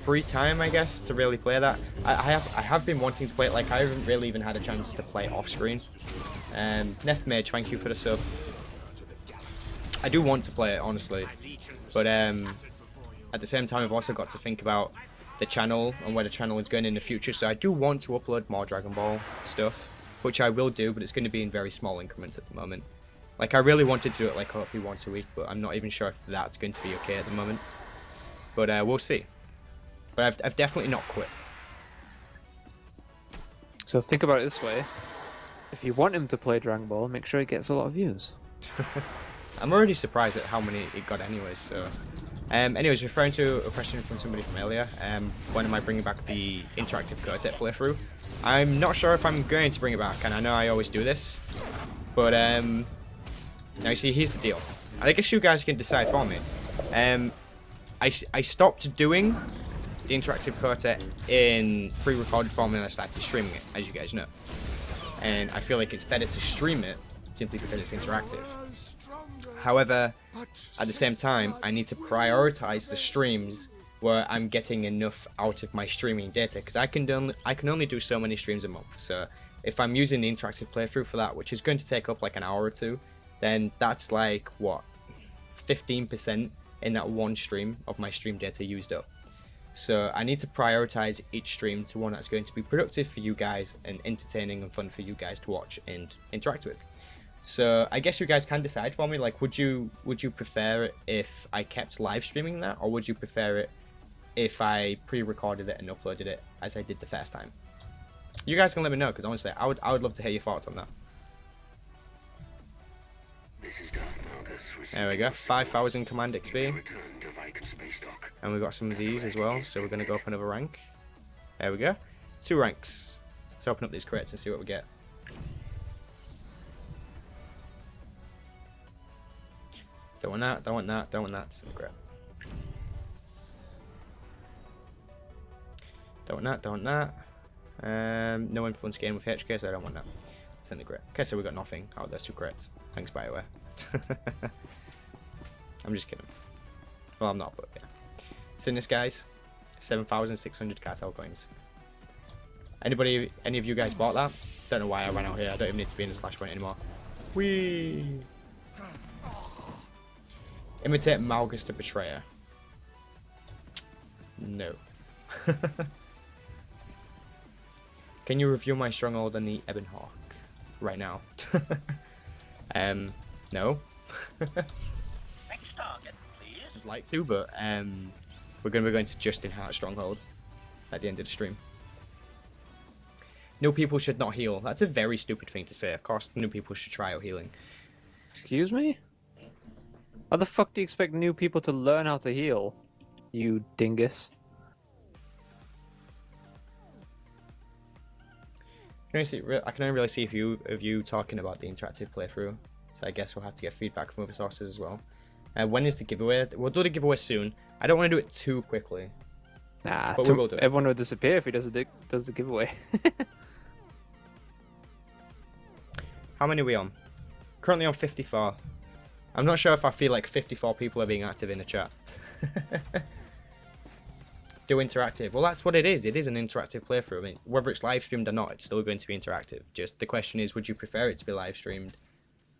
free time, I guess, to really play that. I have been wanting to play it. Like, I haven't really even had a chance to play it off screen. Neth Mage, thank you for the sub. I do want to play it, honestly, but at the same time I've also got to think about the channel and where the channel is going in the future. So I do want to upload more Dragon Ball stuff, which I will do, but it's going to be in very small increments at the moment. Like, I really wanted to do it like hopefully once a week, but I'm not even sure if that's going to be okay at the moment. But we'll see. But I've definitely not quit. So think about it this way. If you want him to play Dragon Ball, make sure he gets a lot of views. I'm already surprised at how many it got anyways, so... anyways, referring to a question from somebody from earlier, when am I bringing back the interactive quartet playthrough? I'm not sure if I'm going to bring it back, and I know I always do this, but now you see, here's the deal. I guess you guys can decide for me. I stopped doing the interactive quartet in pre-recorded form and I started streaming it, as you guys know. And I feel like it's better to stream it simply because it's interactive. However, at the same time, I need to prioritize the streams where I'm getting enough out of my streaming data, because I can only do so many streams a month. So if I'm using the interactive playthrough for that, which is going to take up like an hour or two, then that's like, what, 15% in that one stream of my stream data used up. So I need to prioritize each stream to one that's going to be productive for you guys and entertaining and fun for you guys to watch and interact with. So I guess you guys can decide for me, like, would you prefer it if I kept live streaming that, or would you prefer it if I pre-recorded it and uploaded it as I did the first time? You guys can let me know, because honestly, I would love to hear your thoughts on that. There we go, 5,000 command XP. And we've got some of these as well, so we're going to go up another rank. There we go. 2 ranks. Let's open up these crates and see what we get. Don't want that, don't want that, don't want that. It's in the crate. Don't want that, don't want that. No influence gain with HK, so I don't want that. It's in the crate. Okay, so we got nothing out of those 2 crates. Thanks, by the way. I'm just kidding. Well, I'm not, but yeah. So this, guys, 7,600 cartel coins. Any of you guys bought that? Don't know why I ran out here. I don't even need to be in the slash point anymore. Whee! Imitate Malgus the Betrayer. No. Can you review my stronghold on the Ebon Hawk right now? No. Next target, please. I'd like to, but we're going to be going to Justin Hart Stronghold at the end of the stream. New people should not heal. That's a very stupid thing to say. Of course, new people should try out healing. Excuse me? How the fuck do you expect new people to learn how to heal, you dingus? I can only really see a few of you talking about the interactive playthrough, so I guess we'll have to get feedback from other sources as well. When is the giveaway? We'll do the giveaway soon. I don't want to do it too quickly. Nah, but we will do it. Everyone will disappear if he does the giveaway. How many are we on? Currently on 54. I'm not sure if I feel like 54 people are being active in the chat. Do interactive. Well, that's what it is. It is an interactive playthrough. I mean, whether it's live streamed or not, it's still going to be interactive. Just the question is, would you prefer it to be live streamed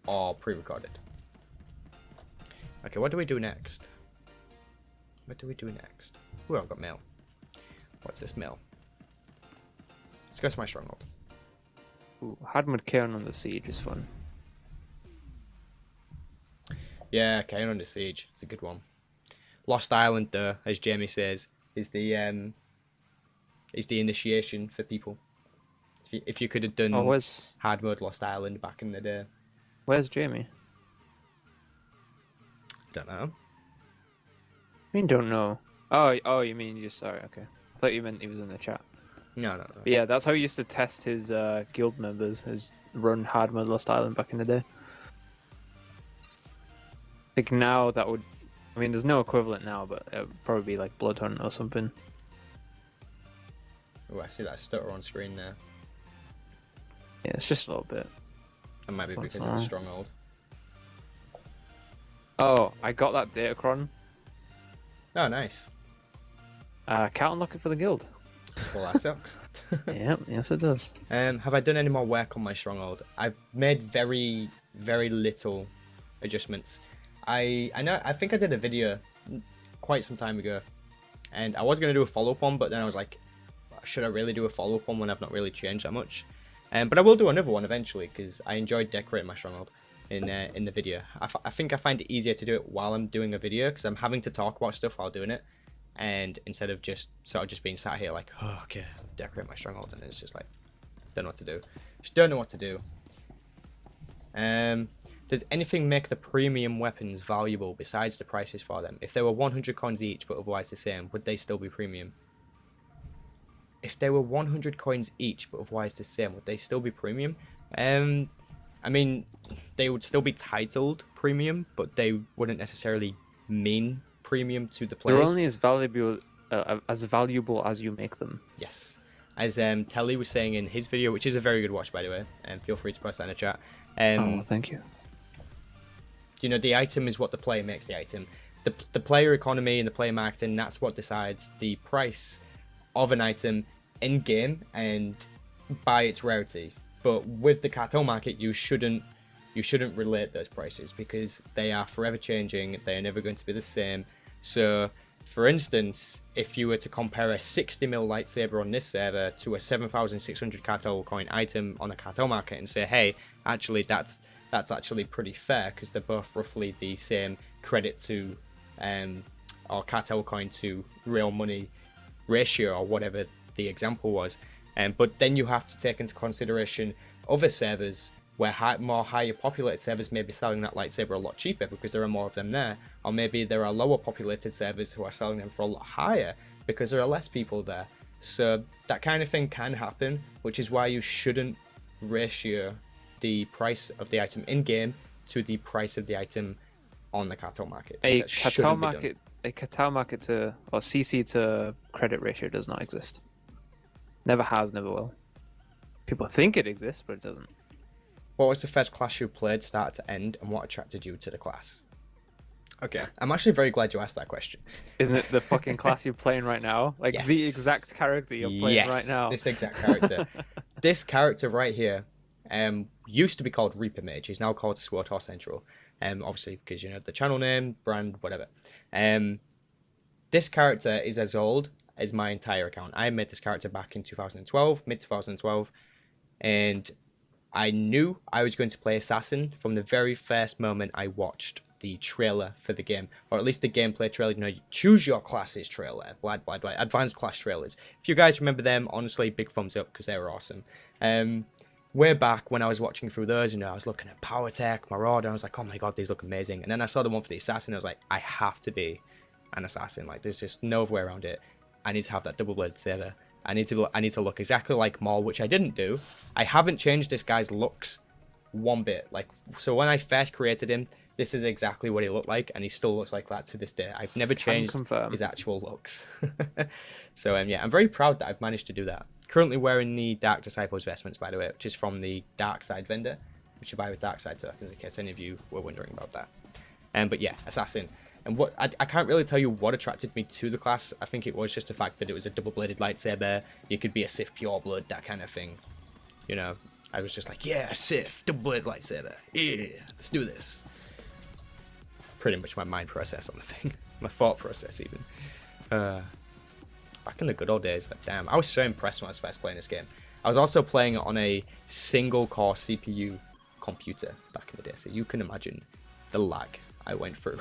or pre-recorded? Okay, what do we do next? What do we do next? Ooh, I've got mail. What's this mail? Let's go to my stronghold. Ooh, Hadmud Cairn on the Siege is fun. Yeah, Cairn on the Siege. It's a good one. Lost Island, as Jamie says, is the It's the initiation for people. If you could have done Oh, hard mode Lost Island back in the day. where's Jamie? Don't know. I mean, don't know. Oh, you mean you? Sorry, okay. I thought you meant he was in the chat. No. But yeah, that's how he used to test his guild members. His run hard mode Lost Island back in the day. I think now that would. I mean, there's no equivalent now, but it would probably be like Blood Hunt or something. Oh, I see that stutter on screen there. Yeah, it's just a little bit. That might be That's because all. it's stronghold. Oh, I got that Datacron. Oh, nice. Can't unlock it for the guild. Well, that sucks. Yep, yes it does. Have I done any more work on my stronghold? I've made very, very little adjustments. I think I did a video quite some time ago, and I was going to do a follow-up one, but then I was like, should I really do a follow-up one when I've not really changed that much? But I will do another one eventually, because I enjoyed decorating my stronghold in the video. I think I find it easier to do it while I'm doing a video, because I'm having to talk about stuff while doing it, and instead of just being sat here like, oh, okay, decorate my stronghold, and it's just like, don't know what to do. Just don't know what to do. Does anything make the premium weapons valuable besides the prices for them? If they were 100 coins each but otherwise the same, would they still be premium? If they were 100 coins each but otherwise the same, would they still be premium? I mean, they would still be titled premium, but they wouldn't necessarily mean premium to the players. They're only as valuable as you make them. Yes. As Tele was saying in his video, which is a very good watch, by the way, and feel free to post that in the chat. Oh, thank you. You know, the item is what the player makes the item. The player economy and the player marketing, that's what decides the price of an item in game and by its rarity. But with the cartel market, you shouldn't relate those prices, because they are forever changing. They are never going to be the same. So, for instance, if you were to compare a 60mm lightsaber on this server to a 7,600 cartel coin item on the cartel market and say, hey, actually that's actually pretty fair, because they're both roughly the same credit to or cartel coin to real money ratio, or whatever the example was. But then you have to take into consideration other servers where more higher populated servers may be selling that lightsaber a lot cheaper because there are more of them there, or maybe there are lower populated servers who are selling them for a lot higher because there are less people there. So that kind of thing can happen, which is why you shouldn't ratio the price of the item in game to the price of the item on the cartel market. A cartel market to, or CC to credit ratio does not exist. Never has, never will. People think it exists, but it doesn't. What was the first class you played start to end, and what attracted you to the class? Okay, I'm actually very glad you asked that question. Isn't it the fucking class you're playing right now? Like, yes. The exact character you're playing right now. This exact character. This character right here used to be called Reaper Mage. He's now called SWTOR Central. Obviously, because, you know, the channel name, brand, whatever. This character is as old as my entire account. I made this character back in 2012, mid-2012, and I knew I was going to play Assassin from the very first moment I watched the trailer for the game, or at least the gameplay trailer. You know, choose your classes trailer, blah blah blah, advanced class trailers. If you guys remember them, honestly, big thumbs up, because they were awesome. Way back when I was watching through those, you know, I was looking at Power Tech, Marauder, and I was like, oh my god, these look amazing. And then I saw the one for the Assassin, and I was like, I have to be an Assassin. Like, there's just no way around it. I need to have that double-bladed saber. I need to look exactly like Maul, which I didn't do. I haven't changed this guy's looks one bit. Like, so when I first created him, this is exactly what he looked like, and he still looks like that to this day. I've never changed his actual looks. So yeah, I'm very proud that I've managed to do that. Currently wearing the Dark Disciples vestments, by the way, which is from the Dark Side vendor, which you buy with Dark Side tokens, in case any of you were wondering about that. But yeah, Assassin. And what I can't really tell you what attracted me to the class. I think it was just the fact that it was a double-bladed lightsaber. You could be a Sith pureblood, that kind of thing. You know, I was just like, yeah, Sith, double-bladed lightsaber. Yeah, let's do this. Pretty much my mind process on the thing. My thought process, even. Back in the good old days, like, damn, I was so impressed when I was first playing this game. I was also playing it on a single-core CPU computer back in the day, so you can imagine the lag I went through.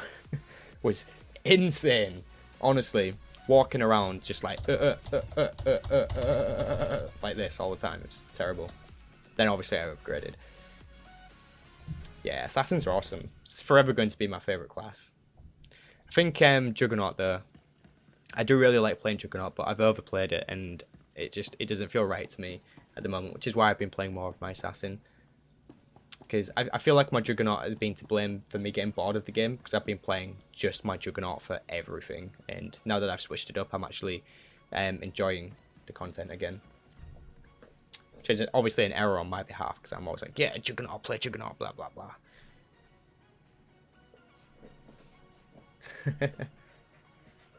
Was insane. Honestly, walking around just like like this all the time. It's terrible. Then obviously I upgraded. Yeah, assassins are awesome. It's forever going to be my favorite class. I think Juggernaut though. I do really like playing Juggernaut, but I've overplayed it and it doesn't feel right to me at the moment, which is why I've been playing more of my assassin. Because I feel like my Juggernaut has been to blame for me getting bored of the game, because I've been playing just my Juggernaut for everything, and now that I've switched it up, I'm actually enjoying the content again. Which is obviously an error on my behalf, because I'm always like, yeah, Juggernaut, play Juggernaut, blah blah blah.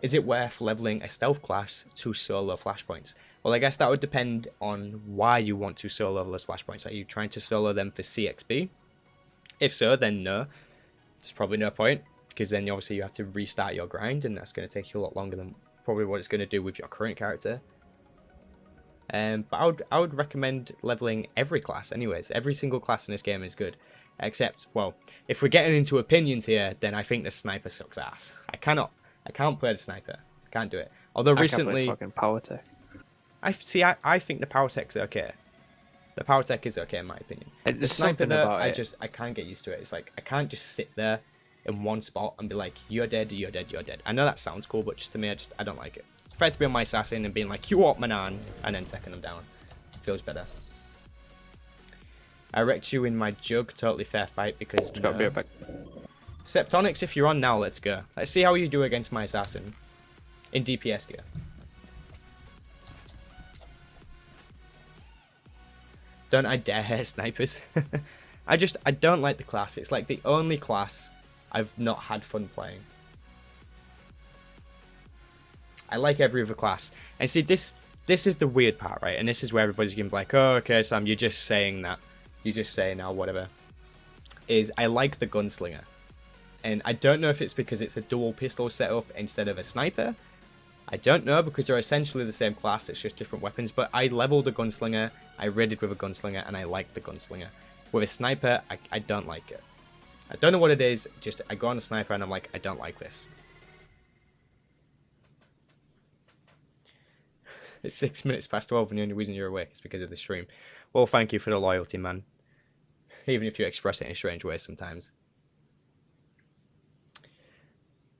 Is it worth leveling a stealth class to solo flashpoints? Well, I guess that would depend on why you want to solo level those flashpoints. Are you trying to solo them for CXP? If so, then no. There's probably no point, because then obviously you have to restart your grind, and that's going to take you a lot longer than probably what it's going to do with your current character. But I would recommend leveling every class anyways. Every single class in this game is good. Except, well, if we're getting into opinions here, then I think the sniper sucks ass. I can't play the sniper. I can't do it. Although recently, I can't play fucking power tech. I think the power tech's okay. The power tech is okay in my opinion. There's The sniper something though, about it. I can't get used to it. It's like I can't just sit there in one spot and be like, you're dead, you're dead, you're dead. I know that sounds cool, but just to me, I don't like it. I prefer to be on my assassin and being like, you up, manan, and then taking them down. Feels better. I wrecked you in my jug. Totally fair fight because. Got to be right back. Septonics, if you're on now, let's go. Let's see how you do against my assassin in DPS gear. Don't I dare hate snipers? I don't like the class. It's like the only class I've not had fun playing. I like every other class. And see, this is the weird part, right? And this is where everybody's going to be like, oh, okay, Sam, you're just saying that. You're just saying now, whatever. Is I like the gunslinger. And I don't know if it's because it's a dual pistol setup instead of a sniper. I don't know, because they're essentially the same class, it's just different weapons. But I leveled a gunslinger, I raided with a gunslinger, and I like the gunslinger. With a sniper, I don't like it. I don't know what it is, just I go on a sniper and I'm like, I don't like this. It's 6 minutes past 12 and the only reason you're awake is because of the stream. Well, thank you for the loyalty, man. Even if you express it in strange ways sometimes.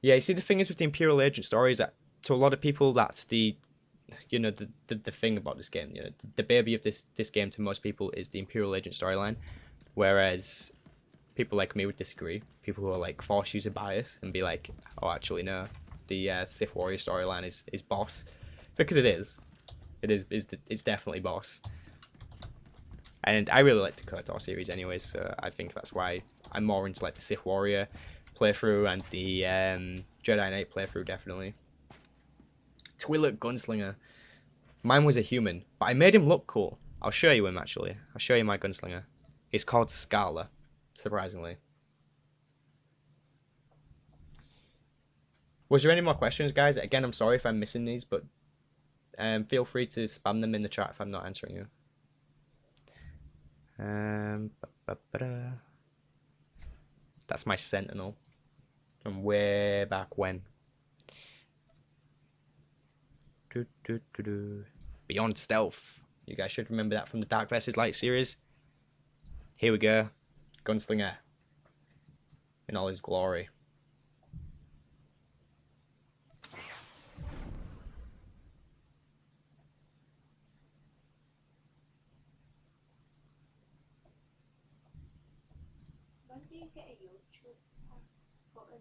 Yeah, you see, the thing is with the Imperial Agent story is that to a lot of people, that's the, you know, the thing about this game. You know, the baby of this game to most people is the Imperial Agent storyline, whereas people like me would disagree. People who are like force user bias and be like, oh, actually no, the Sith Warrior storyline is boss, because it is. It's definitely boss. And I really like the KOTOR series anyways, so I think that's why I'm more into like the Sith Warrior playthrough and the Jedi Knight playthrough, definitely. Twi'lek Gunslinger. Mine was a human, but I made him look cool. I'll show you him actually. I'll show you my gunslinger. He's called Scala, surprisingly. Was there any more questions, guys? Again, I'm sorry if I'm missing these, but feel free to spam them in the chat if I'm not answering you. That's my Sentinel from way back when. Beyond Stealth. You guys should remember that from the Dark vs. Light series. Here we go. Gunslinger. In all his glory. When do you get a YouTube button?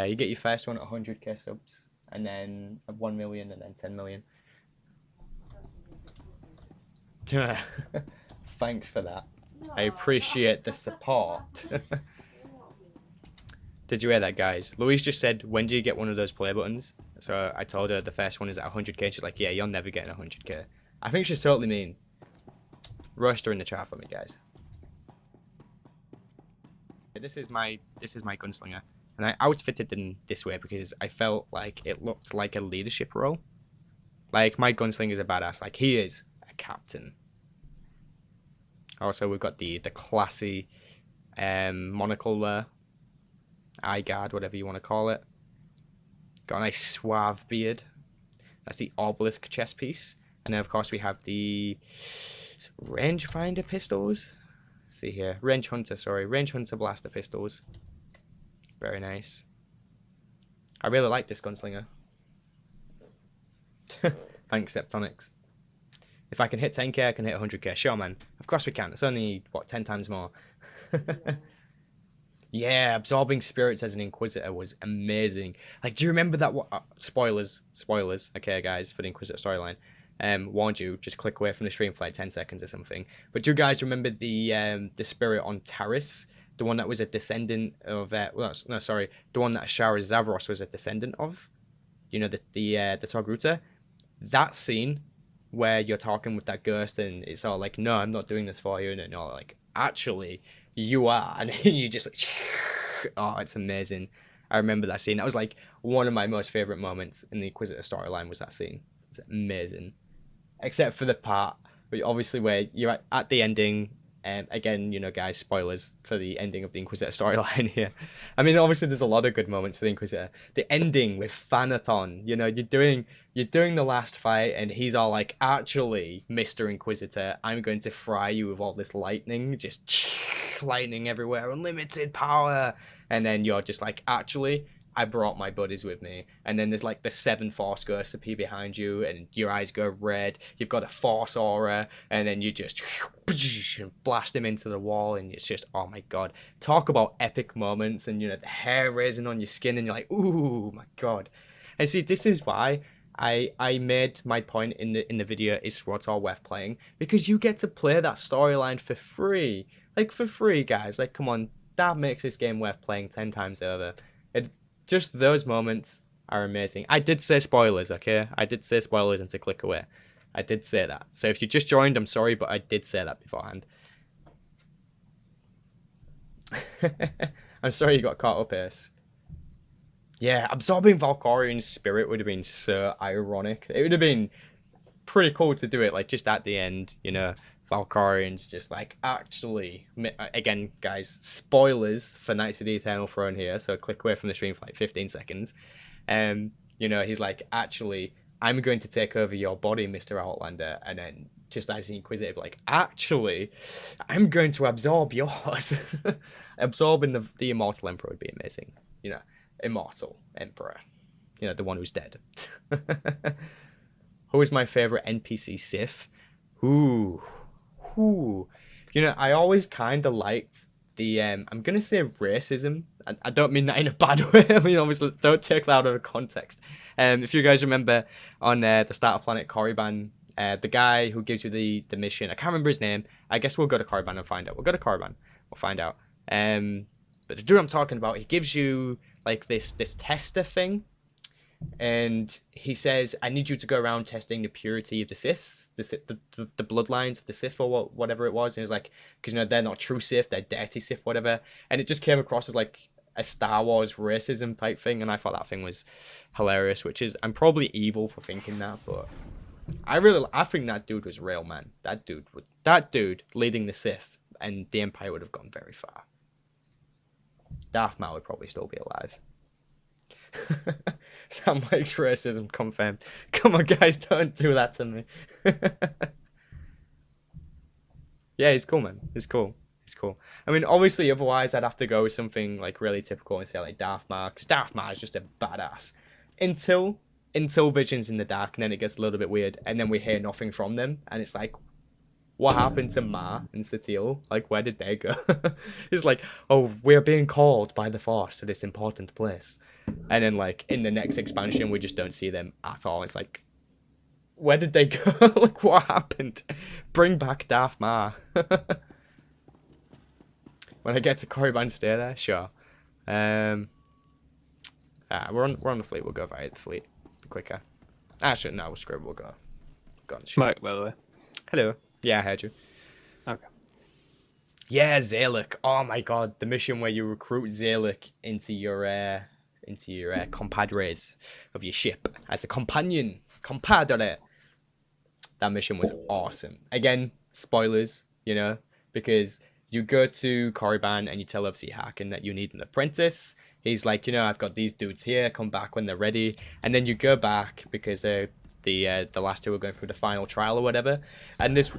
You get your first one at 100k subs, and then 1 million, and then 10 million. Thanks for that. I appreciate the support. Did you hear that, guys? Louise just said, when do you get one of those play buttons? So I told her the first one is at 100k. She's like, yeah, you're never getting 100k. I think she's totally mean. Roast her in the chat for me, guys. This is my gunslinger, and I outfitted them this way because I felt like it looked like a leadership role. Like, my gunslinger is a badass. Like, he is a captain. Also, we've got the classy monocle there. Eye guard, whatever you want to call it. Got a nice suave beard. That's the obelisk chest piece. And then, of course, we have the rangefinder pistols. Let's see here. Range hunter blaster pistols. Very nice. I really like this gunslinger. Thanks, Septonics. If I can hit 10k, I can hit 100k. Sure, man. Of course we can. It's only, what, 10 times more. Yeah, absorbing spirits as an Inquisitor was amazing. Like, do you remember that? Spoilers, okay, guys, for the Inquisitor storyline. Warned you, just click away from the stream for like 10 seconds or something. But do you guys remember the spirit on Taris? The one that was a descendant of, the one that Shara Zavros was a descendant of? You know, the Togruta? That scene where you're talking with that ghost and it's all like, no, I'm not doing this for you. And you're like, actually, you are. And you just like, oh, it's amazing. I remember that scene. That was like one of my most favorite moments in the Inquisitor storyline was that scene. It's amazing. Except for the part, obviously, where you're at the ending. Again, you know, guys, spoilers for the ending of the Inquisitor storyline here. I mean, obviously, there's a lot of good moments for the Inquisitor. The ending with Thanaton, you know, you're doing the last fight, and he's all like, actually, Mr. Inquisitor, I'm going to fry you with all this lightning, just lightning everywhere, unlimited power. And then you're just like, actually, I brought my buddies with me. And then there's like the 7 Force ghosts appear behind you, and your eyes go red. You've got a Force aura, and then you just blast him into the wall, and it's just, oh my god. Talk about epic moments, and you know, the hair raising on your skin, and you're like, ooh, my god. And see, this is why I made my point in the video, is SWTOR worth playing? Because you get to play that storyline for free. Like, for free, guys. Like, come on. That makes this game worth playing 10 times over. Just those moments are amazing. I did say spoilers, okay? I did say spoilers and to click away. I did say that. So if you just joined, I'm sorry, but I did say that beforehand. I'm sorry you got caught up, Ace. Yeah, absorbing Valkorian's spirit would have been so ironic. It would have been pretty cool to do it, like, just at the end, you know. Valkorian's just like, actually, again, guys, spoilers for Knights of the Eternal Throne here, so click away from the stream for like 15 seconds. You know, he's like, actually, I'm going to take over your body, Mr. Outlander, and then just as the Inquisitor, like, actually, I'm going to absorb yours. Absorbing the Immortal Emperor would be amazing. You know, Immortal Emperor. You know, the one who's dead. Who is my favorite NPC Sith? Ooh. You know, I always kind of liked the, I'm going to say racism. I don't mean that in a bad way. I mean, obviously, don't take that out of context. If you guys remember on the Starter Planet Korriban, the guy who gives you the mission, I can't remember his name. I guess we'll go to Korriban and find out. We'll find out. But the dude I'm talking about, he gives you, like, this tester thing. And he says, I need you to go around testing the purity of the Siths, the bloodlines of the Sith or whatever it was. And he was like, because, you know, they're not true Sith, they're dirty Sith, whatever. And it just came across as like a Star Wars racism type thing. And I thought that thing was hilarious, which is, I'm probably evil for thinking that, but I think that dude was real, man. That dude leading the Sith and the Empire would have gone very far. Darth Maul would probably still be alive. Sam likes racism confirmed. Come on, guys, don't do that to me. Yeah, he's cool, man. He's cool. I mean, obviously, otherwise, I'd have to go with something like really typical and say like Darth Maul, because Darth Maul is just a badass. Until Visions in the Dark, and then it gets a little bit weird, and then we hear nothing from them, and it's like, what happened to Ma and Satele? Like, where did they go? It's like, oh, we're being called by the Force to this important place. And then, like, in the next expansion, we just don't see them at all. It's like, where did they go? Like, what happened? Bring back Darth Maul. When I get to Korriban, stay there? Sure. We're on the fleet. We'll go via the fleet. Quicker. Actually, no, screw it. We'll go. Go on the ship. Mike, by the way. Hello. Yeah, I heard you. Okay. Yeah, Zalek. Oh my god, the mission where you recruit Zalek into your compadres of your ship as a companion, compadre. That mission was awesome. Again, spoilers, you know, because you go to Korriban and you tell obviously Haken that you need an apprentice. He's like, you know, I've got these dudes here, come back when they're ready. And then you go back because the last two were going through the final trial or whatever. And this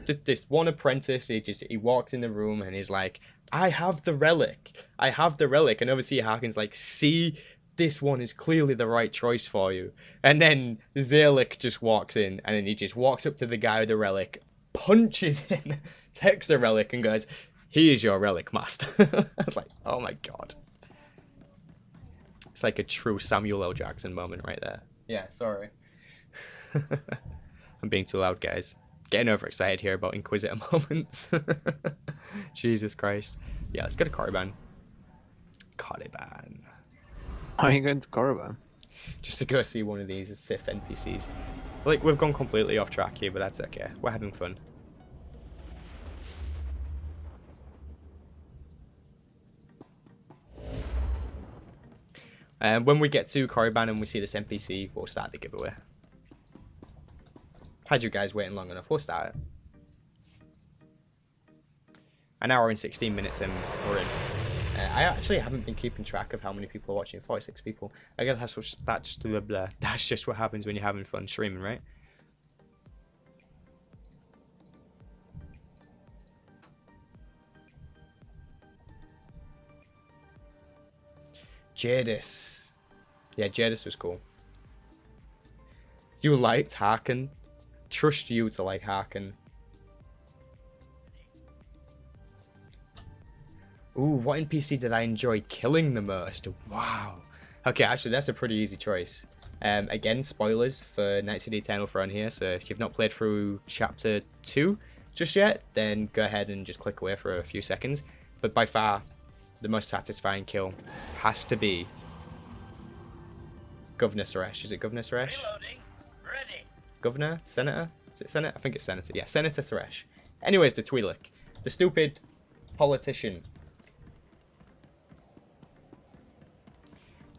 one apprentice, he walks in the room and he's like, I have the relic. I have the relic. And obviously Harkin's like, see, this one is clearly the right choice for you. And then Zerlik just walks in and then he just walks up to the guy with the relic, punches him, takes the relic and goes, he is your relic, master. I was like, oh my god. It's like a true Samuel L. Jackson moment right there. Yeah, sorry. I'm being too loud, guys. Getting overexcited here about Inquisitor moments. Jesus Christ. Yeah, let's go to Korriban. Korriban. Why are you going to Korriban? Just to go see one of these Sith NPCs. Like, we've gone completely off track here, but that's okay. We're having fun. When we get to Korriban and we see this NPC, we'll start the giveaway. Had you guys waiting long enough, we'll start it. An hour and 16 minutes and we're in. I actually haven't been keeping track of how many people are watching. 46 people. I guess that's just what happens when you're having fun streaming, right? Jadis. Yeah, Jadis was cool. You liked Harkin. Trust you to like Harkin. Ooh, what NPC did I enjoy killing the most? Wow. Okay, actually, that's a pretty easy choice. Again, spoilers for Knights of the Eternal Throne here, so if you've not played through Chapter 2 just yet, then go ahead and just click away for a few seconds. But by far, the most satisfying kill has to be Governor Suresh. Is it Governor Suresh? Ready. Governor? Senator? Is it Senator? I think it's Senator. Yeah, Senator Suresh. Anyways, the Twi'lek. The stupid politician.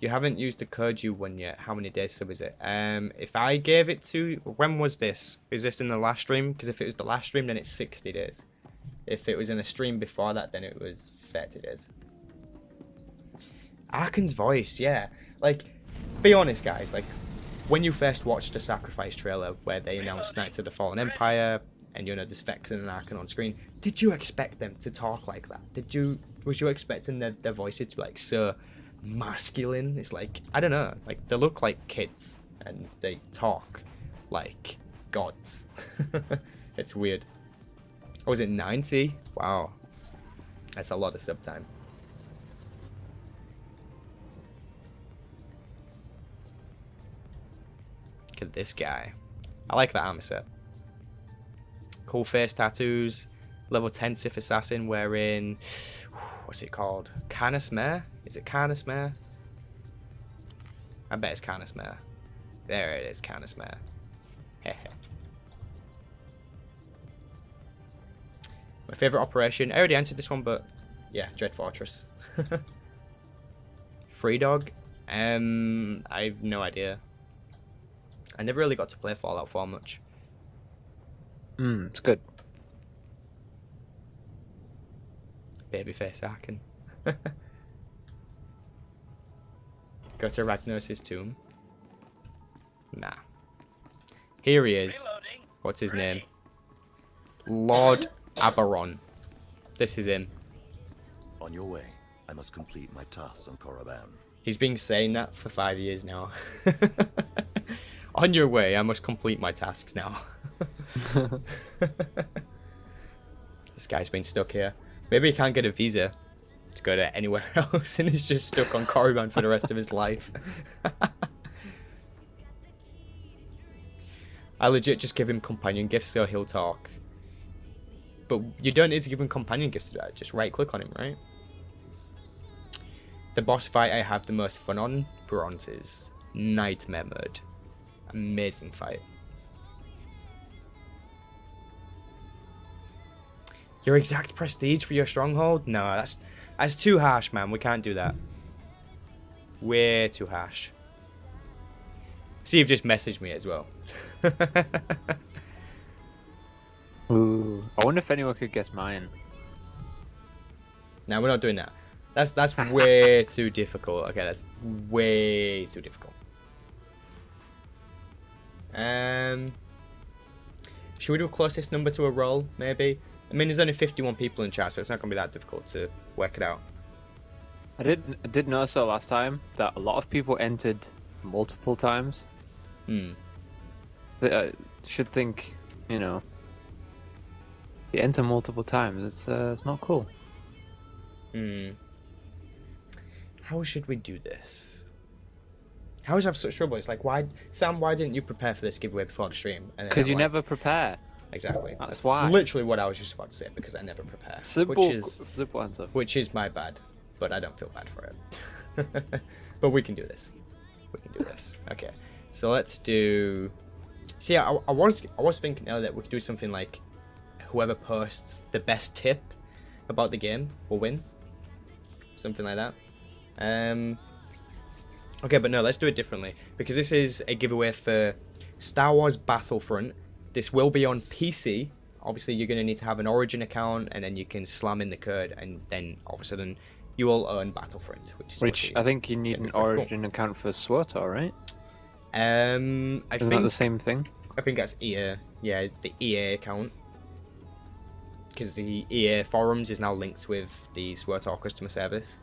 You haven't used the Koju one yet. How many days sub is it? If I gave it to... When was this? Is this in the last stream? Because if it was the last stream, then it's 60 days. If it was in a stream before that, then it was 30 days. Arkan's voice, yeah. Like, be honest, guys. Like, when you first watched the Sacrifice trailer where they announced Knights of the Fallen Empire, and you know, there's Vex and Arkan on screen, did you expect them to talk like that? Was you expecting their voices to be like so masculine? It's like, I don't know, like they look like kids and they talk like gods. It's weird. Oh, was it 90? Wow, that's a lot of sub time. Look at this guy. I like that armor set. Cool face tattoos. Level 10 Sith Assassin wearing... What's it called? Canis Mare? Is it Canis Mare? I bet it's Canis Mare. There it is, Canis Mare. Hehe. My favourite operation. I already answered this one, but... Yeah, Dread Fortress. Free Dog? I've no idea. I never really got to play Fallout 4 much. It's good. Babyface Arkan. Go to Ragnaros' tomb. Nah. Here he is. Reloading. What's his name? Ready. Lord Aberon. This is him. On your way, I must complete my tasks on Korriban. He's been saying that for 5 years now. On your way, I must complete my tasks now. This guy's been stuck here. Maybe he can't get a visa to go to anywhere else and he's just stuck on Korriban for the rest of his life. I legit just give him companion gifts so he'll talk. But you don't need to give him companion gifts to that. Just right click on him, right? The boss fight I have the most fun on, Bronze's Nightmare Mode. Amazing fight. Your exact prestige for your stronghold? No, that's too harsh, man. We can't do that. Way too harsh. See, you've just messaged me as well. Ooh, I wonder if anyone could guess mine. No, we're not doing that. That's way too difficult. Okay, that's way too difficult. Should we do closest number to a roll, maybe? I mean, there's only 51 people in chat, so it's not going to be that difficult to work it out. I did notice though last time that a lot of people entered multiple times. They should think, you know, you enter multiple times. It's not cool. How should we do this? How is I have such trouble? It's like, why, Sam? Why didn't you prepare for this giveaway before the stream? Because you never prepare. Exactly. That's why. Literally what I was just about to say, because I never prepare. Simple answer. Which is my bad, but I don't feel bad for it. But we can do this. We can do this. Okay. So let's do. See, I was thinking earlier that we could do something like, whoever posts the best tip about the game will win. Something like that. Okay, but no, let's do it differently, because this is a giveaway for Star Wars Battlefront. This will be on PC. Obviously, you're going to need to have an Origin account, and then you can slam in the code, and then all of a sudden, you will earn Battlefront, which I think you need an Origin account for SWTOR, right? I Isn't think that the same thing? I think that's EA. Yeah, the EA account, because the EA forums is now linked with the SWTOR customer service.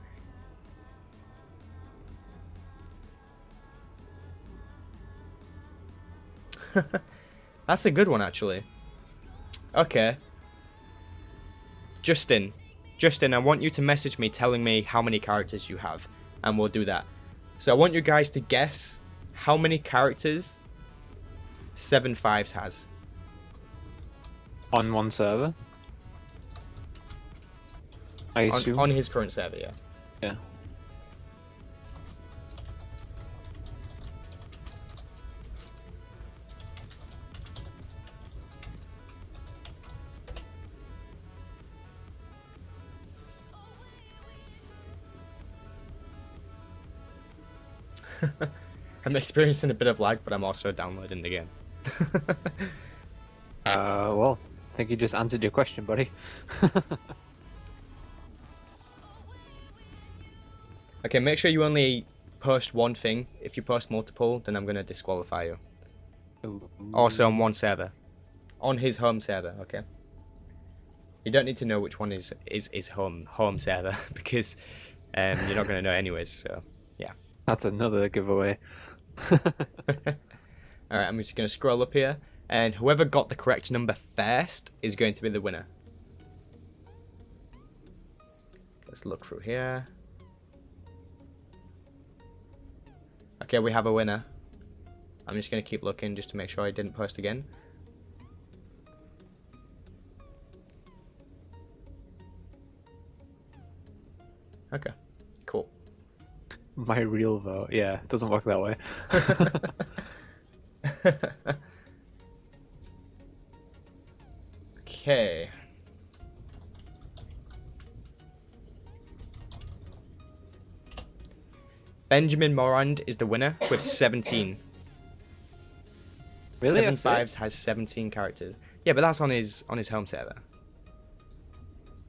That's a good one, actually. Okay. Justin, I want you to message me telling me how many characters you have, and we'll do that. So I want you guys to guess how many characters 7 Fives has. On one server? I assume? On his current server, yeah. Yeah. I'm experiencing a bit of lag, but I'm also downloading the game. Well, I think you just answered your question, buddy. Okay, make sure you only post one thing. If you post multiple, then I'm going to disqualify you. Ooh. Also on one server. On his home server, okay? You don't need to know which one is home server, because you're not going to know anyways, so yeah. That's another giveaway. Alright, I'm just going to scroll up here, and whoever got the correct number first is going to be the winner. Let's look through here. Okay, we have a winner. I'm just going to keep looking just to make sure I didn't post again. Okay, cool. My real vote. Yeah, it doesn't work that way. Okay. Benjamin Morand is the winner with 17. Really? 7 Fives has 17 characters. Yeah, but that's on his home server.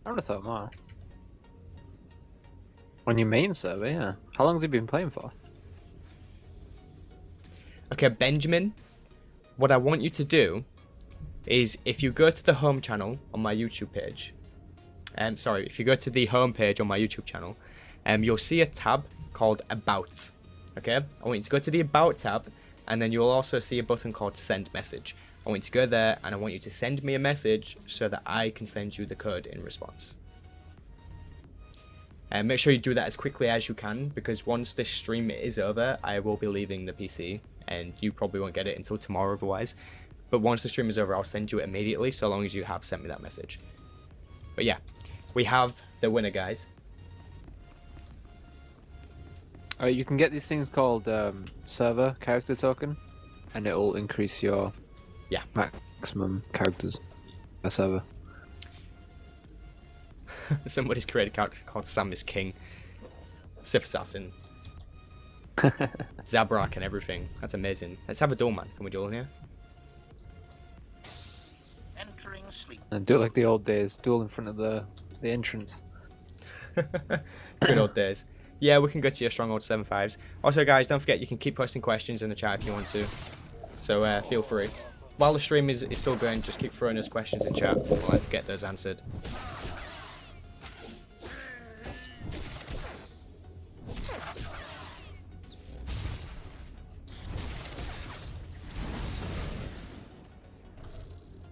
I would have thought more. On your main server, yeah. How long has he been playing for? Okay, Benjamin, what I want you to do is, if you go to the home channel on my YouTube page, if you go to the home page on my YouTube channel, you'll see a tab called About. Okay, I want you to go to the About tab, and then you'll also see a button called Send Message. I want you to go there, and I want you to send me a message so that I can send you the code in response. And make sure you do that as quickly as you can, because once this stream is over, I will be leaving the PC, and you probably won't get it until tomorrow otherwise. But once the stream is over, I'll send you it immediately, so long as you have sent me that message. But yeah, we have the winner, guys. You can get these things called server character token, and it'll increase your maximum characters per server. Somebody's created a character called Sam is King. Sith Assassin. Zabrak and everything. That's amazing. Let's have a duel, man. Can we duel here? Entering sleep. And do it like the old days, duel in front of the entrance. Good old days. Yeah, we can go to your stronghold 7.5s. Also, guys, don't forget you can keep posting questions in the chat if you want to. So feel free. While the stream is still going, just keep throwing us questions in chat. We'll get those answered.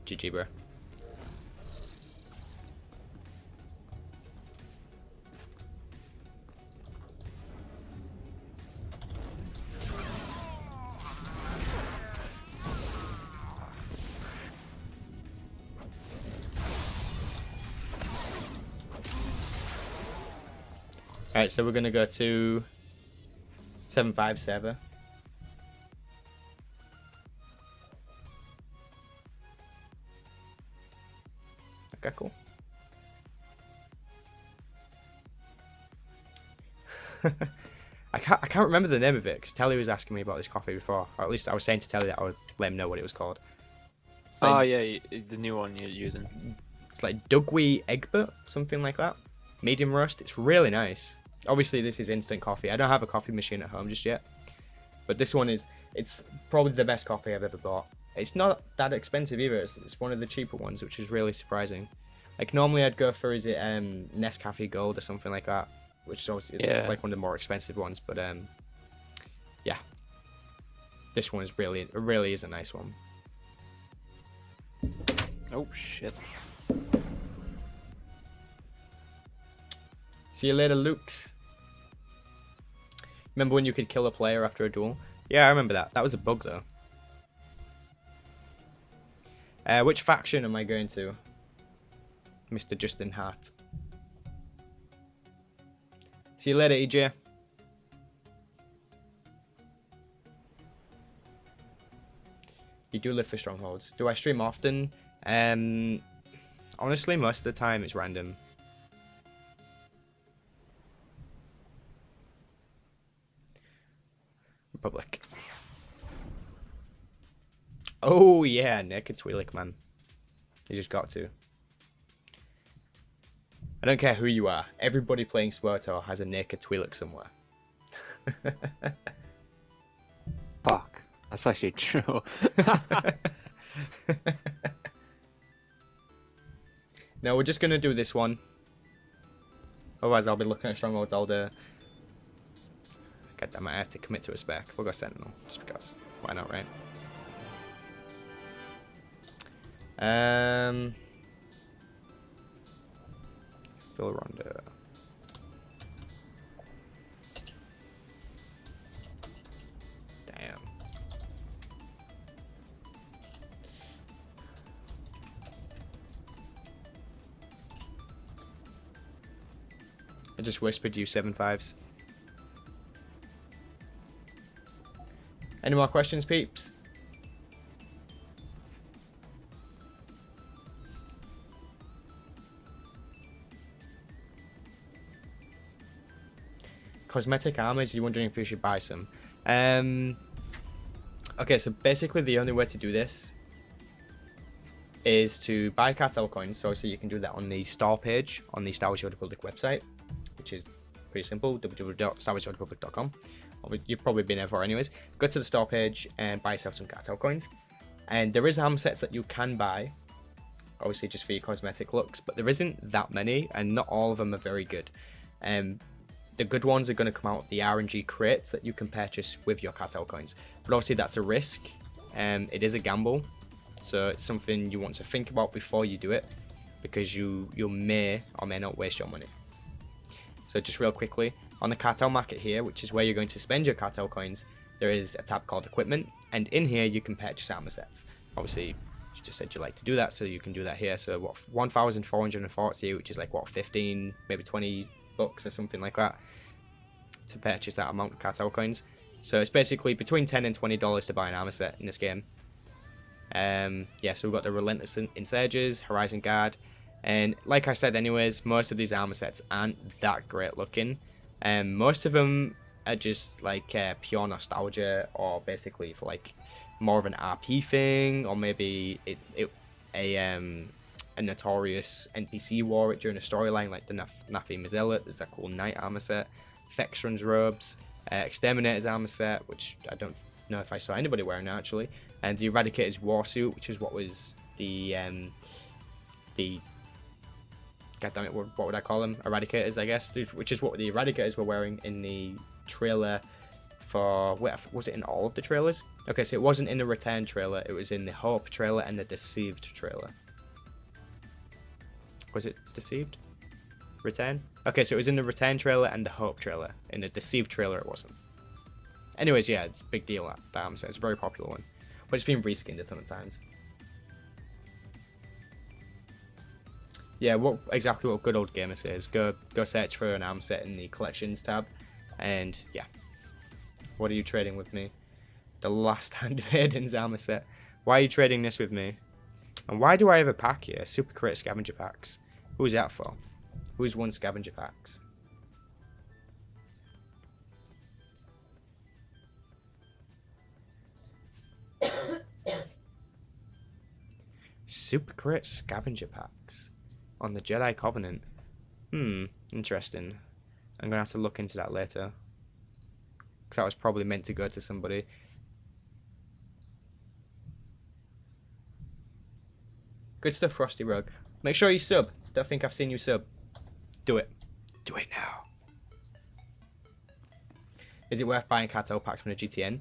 GG, bro. Alright, so we're gonna go to 7.5 Okay, cool. I can't remember the name of it because Tele was asking me about this coffee before, or at least I was saying to Tele that I would let him know what it was called. Oh yeah, the new one you're using. It's like Dugwee Egbert, something like that. Medium roast. It's really nice. Obviously, this is instant coffee. I don't have a coffee machine at home just yet, but this one it's probably the best coffee I've ever bought. It's not that expensive either. It's one of the cheaper ones, which is really surprising. Like normally I'd go for Nescafe Gold or something like that, which is obviously like one of the more expensive ones. But yeah, this one is really is a nice one. Oh shit. See you later, Lukes. Remember when you could kill a player after a duel? Yeah, I remember that. That was a bug though. Which faction am I going to? Mr. Justin Hart. See you later, EJ. You do live for strongholds. Do I stream often? Honestly, most of the time it's random. Republic. Oh yeah, Naked Twi'lek, man. You just got to. I don't care who you are. Everybody playing SWTOR has a Naked Twi'lek somewhere. Fuck. That's actually true. No, we're just gonna do this one. Otherwise, I'll be looking at strongholds all day. God damn it, I have to commit to a spec. We'll go Sentinel, just because. Why not, right? Phil Ronda. Damn. I just whispered you 7.5s. Any more questions, peeps? Cosmetic armors, you're wondering if you should buy some. Okay, so basically the only way to do this is to buy cartel coins. So obviously you can do that on the store page on the Star Wars Republic website, which is pretty simple, www.starwarsrepublic.com. You've probably been there before anyways. Go to the store page and buy yourself some cartel coins. And there is armor sets that you can buy, obviously just for your cosmetic looks, but there isn't that many, and not all of them are very good. The good ones are going to come out of the RNG crates that you can purchase with your cartel coins. But obviously that's a risk, and it is a gamble. So it's something you want to think about before you do it, because you may or may not waste your money. So just real quickly, on the cartel market here, which is where you're going to spend your cartel coins, there is a tab called equipment, and in here you can purchase armor sets. Obviously, you just said you like to do that, so you can do that here. So what, 1,440, which is like what, 15, maybe 20 bucks or something like that to purchase that amount of cartel coins. So it's basically between $10 and $20 to buy an armor set in this game. Yeah, so we've got the Relentless Insurgers, Horizon Guard, and like I said anyways, most of these armor sets aren't that great looking. Most of them are just like pure nostalgia, or basically for like more of an RP thing, or maybe a a notorious NPC wore it during a storyline, like the Nafi Mazelet. There's that cool Knight armor set, Vextron's robes, Exterminator's armor set, which I don't know if I saw anybody wearing actually, and the Eradicator's warsuit, which is what was the God damn it, what would I call them? Eradicators, I guess, which is what the Eradicators were wearing in the trailer for, wait, was it in all of the trailers? Okay, so it wasn't in the Return trailer, it was in the Hope trailer and the Deceived trailer. Was it Deceived? Return? Okay, so it was in the Return trailer and the Hope trailer. In the Deceived trailer, it wasn't. Anyways, yeah, it's a big deal, that armor set. It's a very popular one. But it's been reskinned a ton of times. Yeah, exactly what good old gamer says. Go search for an armor set in the collections tab. And yeah. What are you trading with me? The last hand of Aiden's armor set. Why are you trading this with me? And why do I have a pack here? Super Crate Scavenger Packs. Who's that for? Who's won Scavenger Packs? Super Crate Scavenger Packs on the Jedi Covenant. Interesting. I'm gonna have to look into that later. Because that was probably meant to go to somebody. Good stuff, Frosty Rogue. Make sure you sub. Don't think I've seen you sub. Do it. Do it now. Is it worth buying cartel packs from a GTN?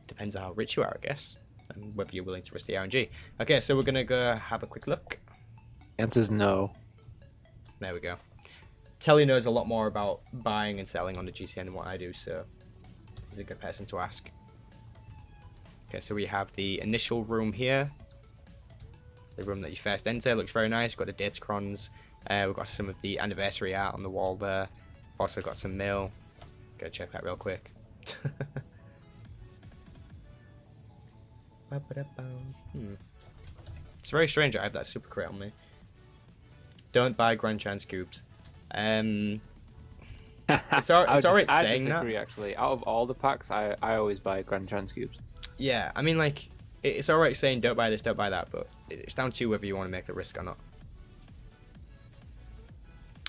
Depends on how rich you are, I guess. And whether you're willing to risk the RNG. Okay, so we're going to go have a quick look. Answer's no. There we go. Tele knows a lot more about buying and selling on the GTN than what I do, so he's a good person to ask. Okay, so we have the initial room here. The room that you first enter looks very nice. We've got the Datacrons. We've got some of the anniversary art on the wall there. Also got some mail. Go check that real quick. It's very strange I have that Super Crate on me. Don't buy Grand Chance cubes. It's alright saying that. Actually, out of all the packs, I always buy Grand Chance cubes. Yeah, I mean, like, it's alright saying don't buy this, don't buy that, but it's down to you whether you want to make the risk or not.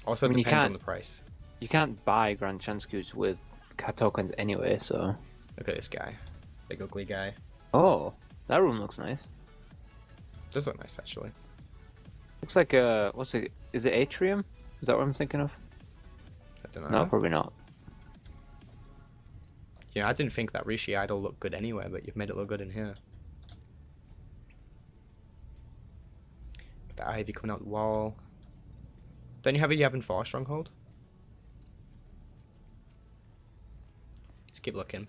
Also, it depends on the price. You can't buy Grand Chance cubes with cat tokens anyway, so. Look at this guy, big ugly guy. Oh, that room looks nice. Does look nice actually. Looks like a is it atrium? Is that what I'm thinking of? I don't know. No, probably not. Yeah, I didn't think that Rishi Idol looked good anywhere, but you've made it look good in here. The ivy coming out the wall. Don't you have a Yavin 4 stronghold? Let's keep looking.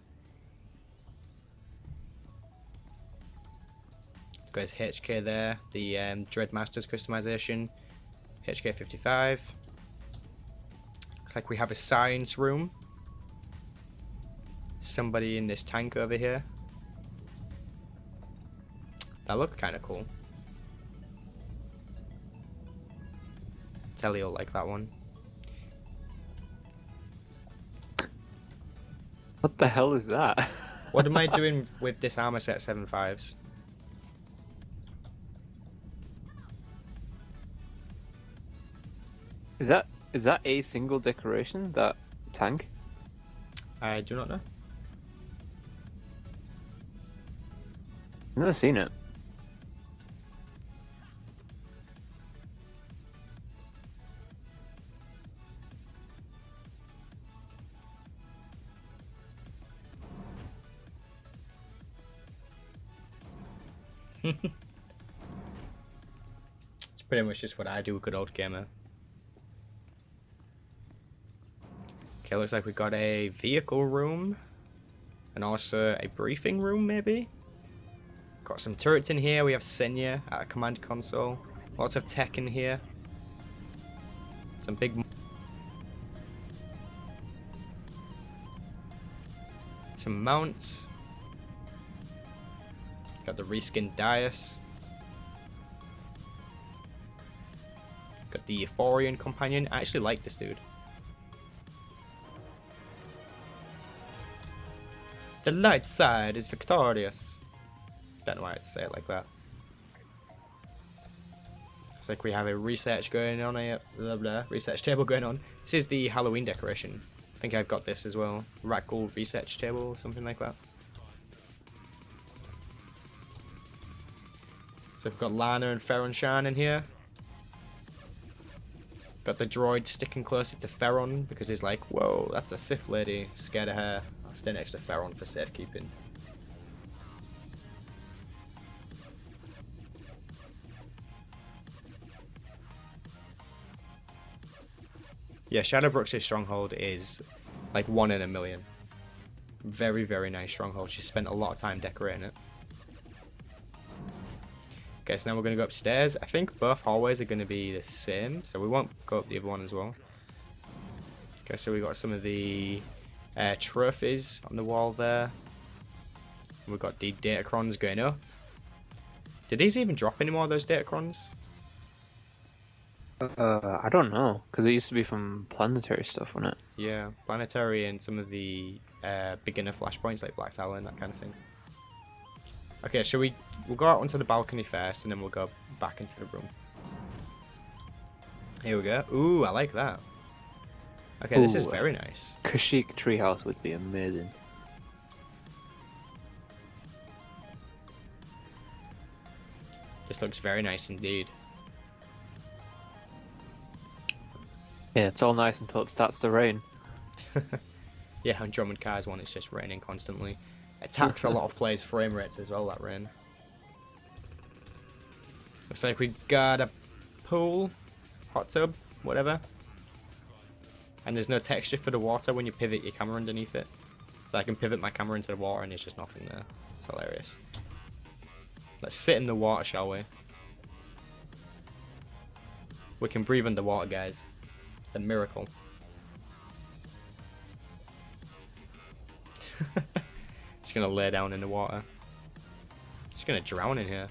There's HK there, the Dreadmasters customization, HK 55. Looks like we have a science room. Somebody in this tank over here. That looked kind of cool. Tele will like that one. What the hell is that? What am I doing with this armor set 7.5s? Is that a single decoration, that tank? I do not know. I've never seen it. It's pretty much just what I do, good old gamer. Okay, looks like we got a vehicle room. And also a briefing room, maybe? Got some turrets in here. We have Senya at a command console. Lots of tech in here. Some big... Some mounts. Got the reskinned dais. Got the Euphorian companion. I actually like this dude. The light side is victorious. Don't know why I'd say it like that. Looks like we have a research going on, research table going on. This is the Halloween decoration. I think I've got this as well. Rat Gold research table, something like that. So we've got Lana and Ferron Shan in here. Got the droid sticking closer to Ferron because he's like, whoa, that's a Sith lady, scared of her. I'll stay next to Ferron for safekeeping. Yeah, Shadowbrook's stronghold is like 1 in a million. Very, very nice stronghold. She spent a lot of time decorating it. Okay, so now we're going to go upstairs. I think both hallways are going to be the same, so we won't go up the other one as well. Okay, so we got some of the trophies on the wall there. We've got the Datacrons going up. Did these even drop any more of those Datacrons? I don't know, because it used to be from planetary stuff, wasn't it? Yeah, planetary and some of the beginner flashpoints like Black Tower and that kind of thing. Okay, we'll go out onto the balcony first and then we'll go back into the room. Here we go. Ooh, I like that. Okay, this is very nice. Kashyyyk treehouse would be amazing. This looks very nice indeed. Yeah, it's all nice until it starts to rain. Yeah, on Drummond Cars one, it's just raining constantly. Attacks a lot of players' frame rates as well, that rain. Looks like we've got a pool, hot tub, whatever. And there's no texture for the water when you pivot your camera underneath it. So I can pivot my camera into the water and there's just nothing there. It's hilarious. Let's sit in the water, shall we? We can breathe underwater, guys. It's a miracle. Just gonna lay down in the water. Just gonna drown in here.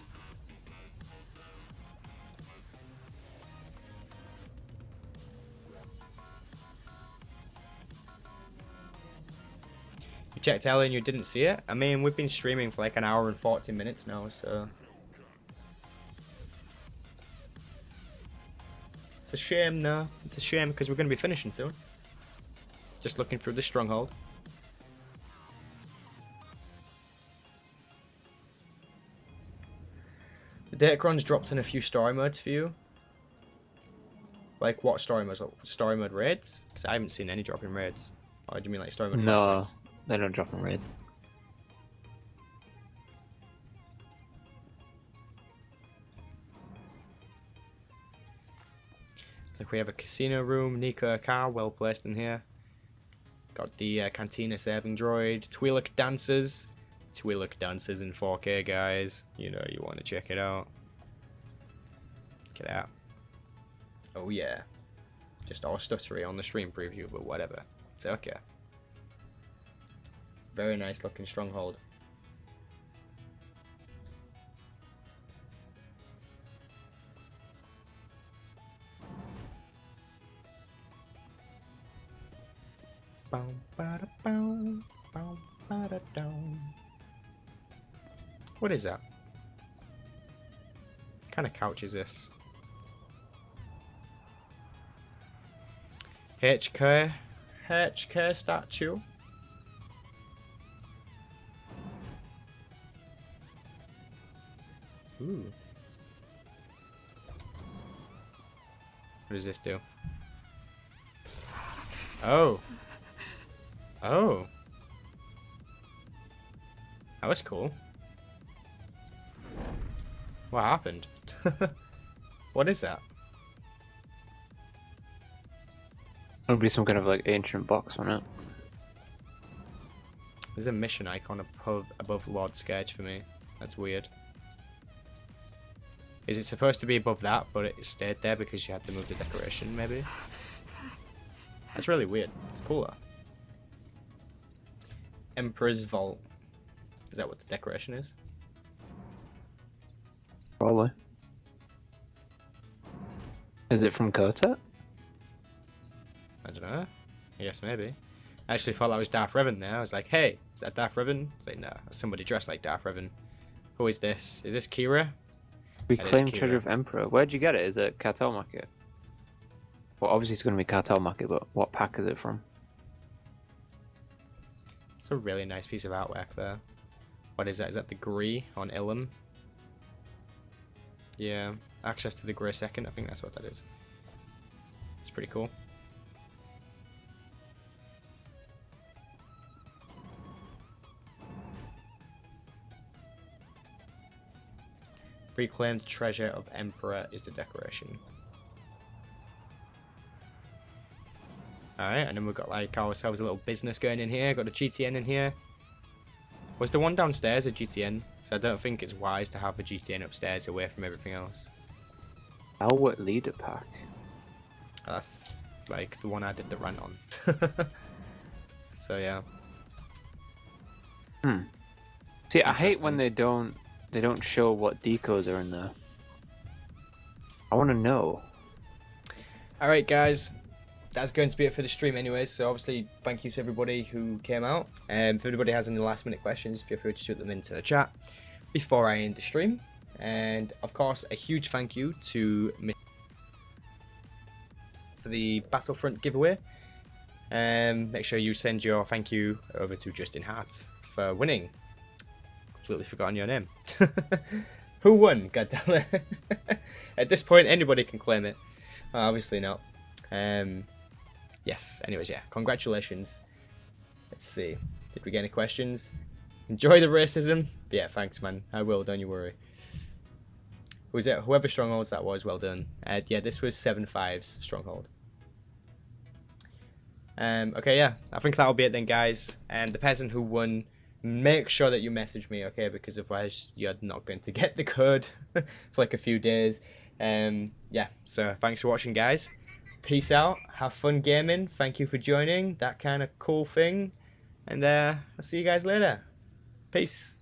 You checked Tele and you didn't see it? I mean, we've been streaming for like an hour and 40 minutes now, so... It's a shame, no. It's a shame because we're gonna be finishing soon. Just looking through the stronghold. The Datacron's dropped in a few story modes for you. Like what story modes? Like story mode raids? Because I haven't seen any drop in raids. Or do you mean like story mode flashpoints? They don't drop in raid. Like we have a casino room, Nico a car, well placed in here. Got the Cantina serving droid, Twi'lek dancers. Twi'lek dancers in 4K, guys. You know you want to check it out. Check it out. Oh yeah. Just all stuttery on the stream preview, but whatever. It's okay. Very nice looking stronghold. What is that? What kind of couch is this? HK statue. Ooh. What does this do? Oh. Oh. That was cool. What happened? What is that? It'll be some kind of like ancient box on it. There's a mission icon above Lord Scourge for me. That's weird. Is it supposed to be above that, but it stayed there because you had to move the decoration, maybe? That's really weird. It's cooler. Emperor's Vault. Is that what the decoration is? Probably. Is it from Kotet? I don't know. Yes, maybe. I actually thought that was Darth Revan there. I was like, hey, is that Darth Revan? I was like, no, that's somebody dressed like Darth Revan. Who is this? Is this Kira? Reclaim cute, treasure though. of Emperor. Where'd you get it? Is it cartel market? Well, obviously it's going to be cartel market, but what pack is it from? It's a really nice piece of artwork there. What is that? Is that the Gree on Ilum? Yeah, access to the Grey Second. I think that's what that is. It's pretty cool. Reclaimed treasure of Emperor is the decoration. Alright, and then we've got like ourselves a little business going in here. Got a GTN in here. Was the one downstairs a GTN? So I don't think it's wise to have a GTN upstairs away from everything else. Elwood leader pack. That's like the one I did the run on. So yeah. See, I hate when Interesting. they don't show what decos are in there. I want to know. Alright guys, that's going to be it for the stream anyways, so obviously thank you to everybody who came out. If anybody has any last minute questions, feel free to shoot them into the chat before I end the stream. And of course, a huge thank you to Miss for the Battlefront giveaway. Make sure you send your thank you over to Justin Hart for winning. Completely forgotten your name. Who won? God damn it. At this point, anybody can claim it. Well, obviously not. Yes, anyways, yeah, congratulations. Let's see. Did we get any questions? Enjoy the racism? Yeah, thanks, man. I will, don't you worry. Was it whoever strongholds that was? Well done. Yeah, this was 7-5's stronghold. Okay, yeah, I think that'll be it then, guys. And the person who won, make sure that you message me, okay? Because otherwise you're not going to get the code for like a few days. Yeah, so thanks for watching, guys. Peace out. Have fun gaming. Thank you for joining. That kind of cool thing. And I'll see you guys later. Peace.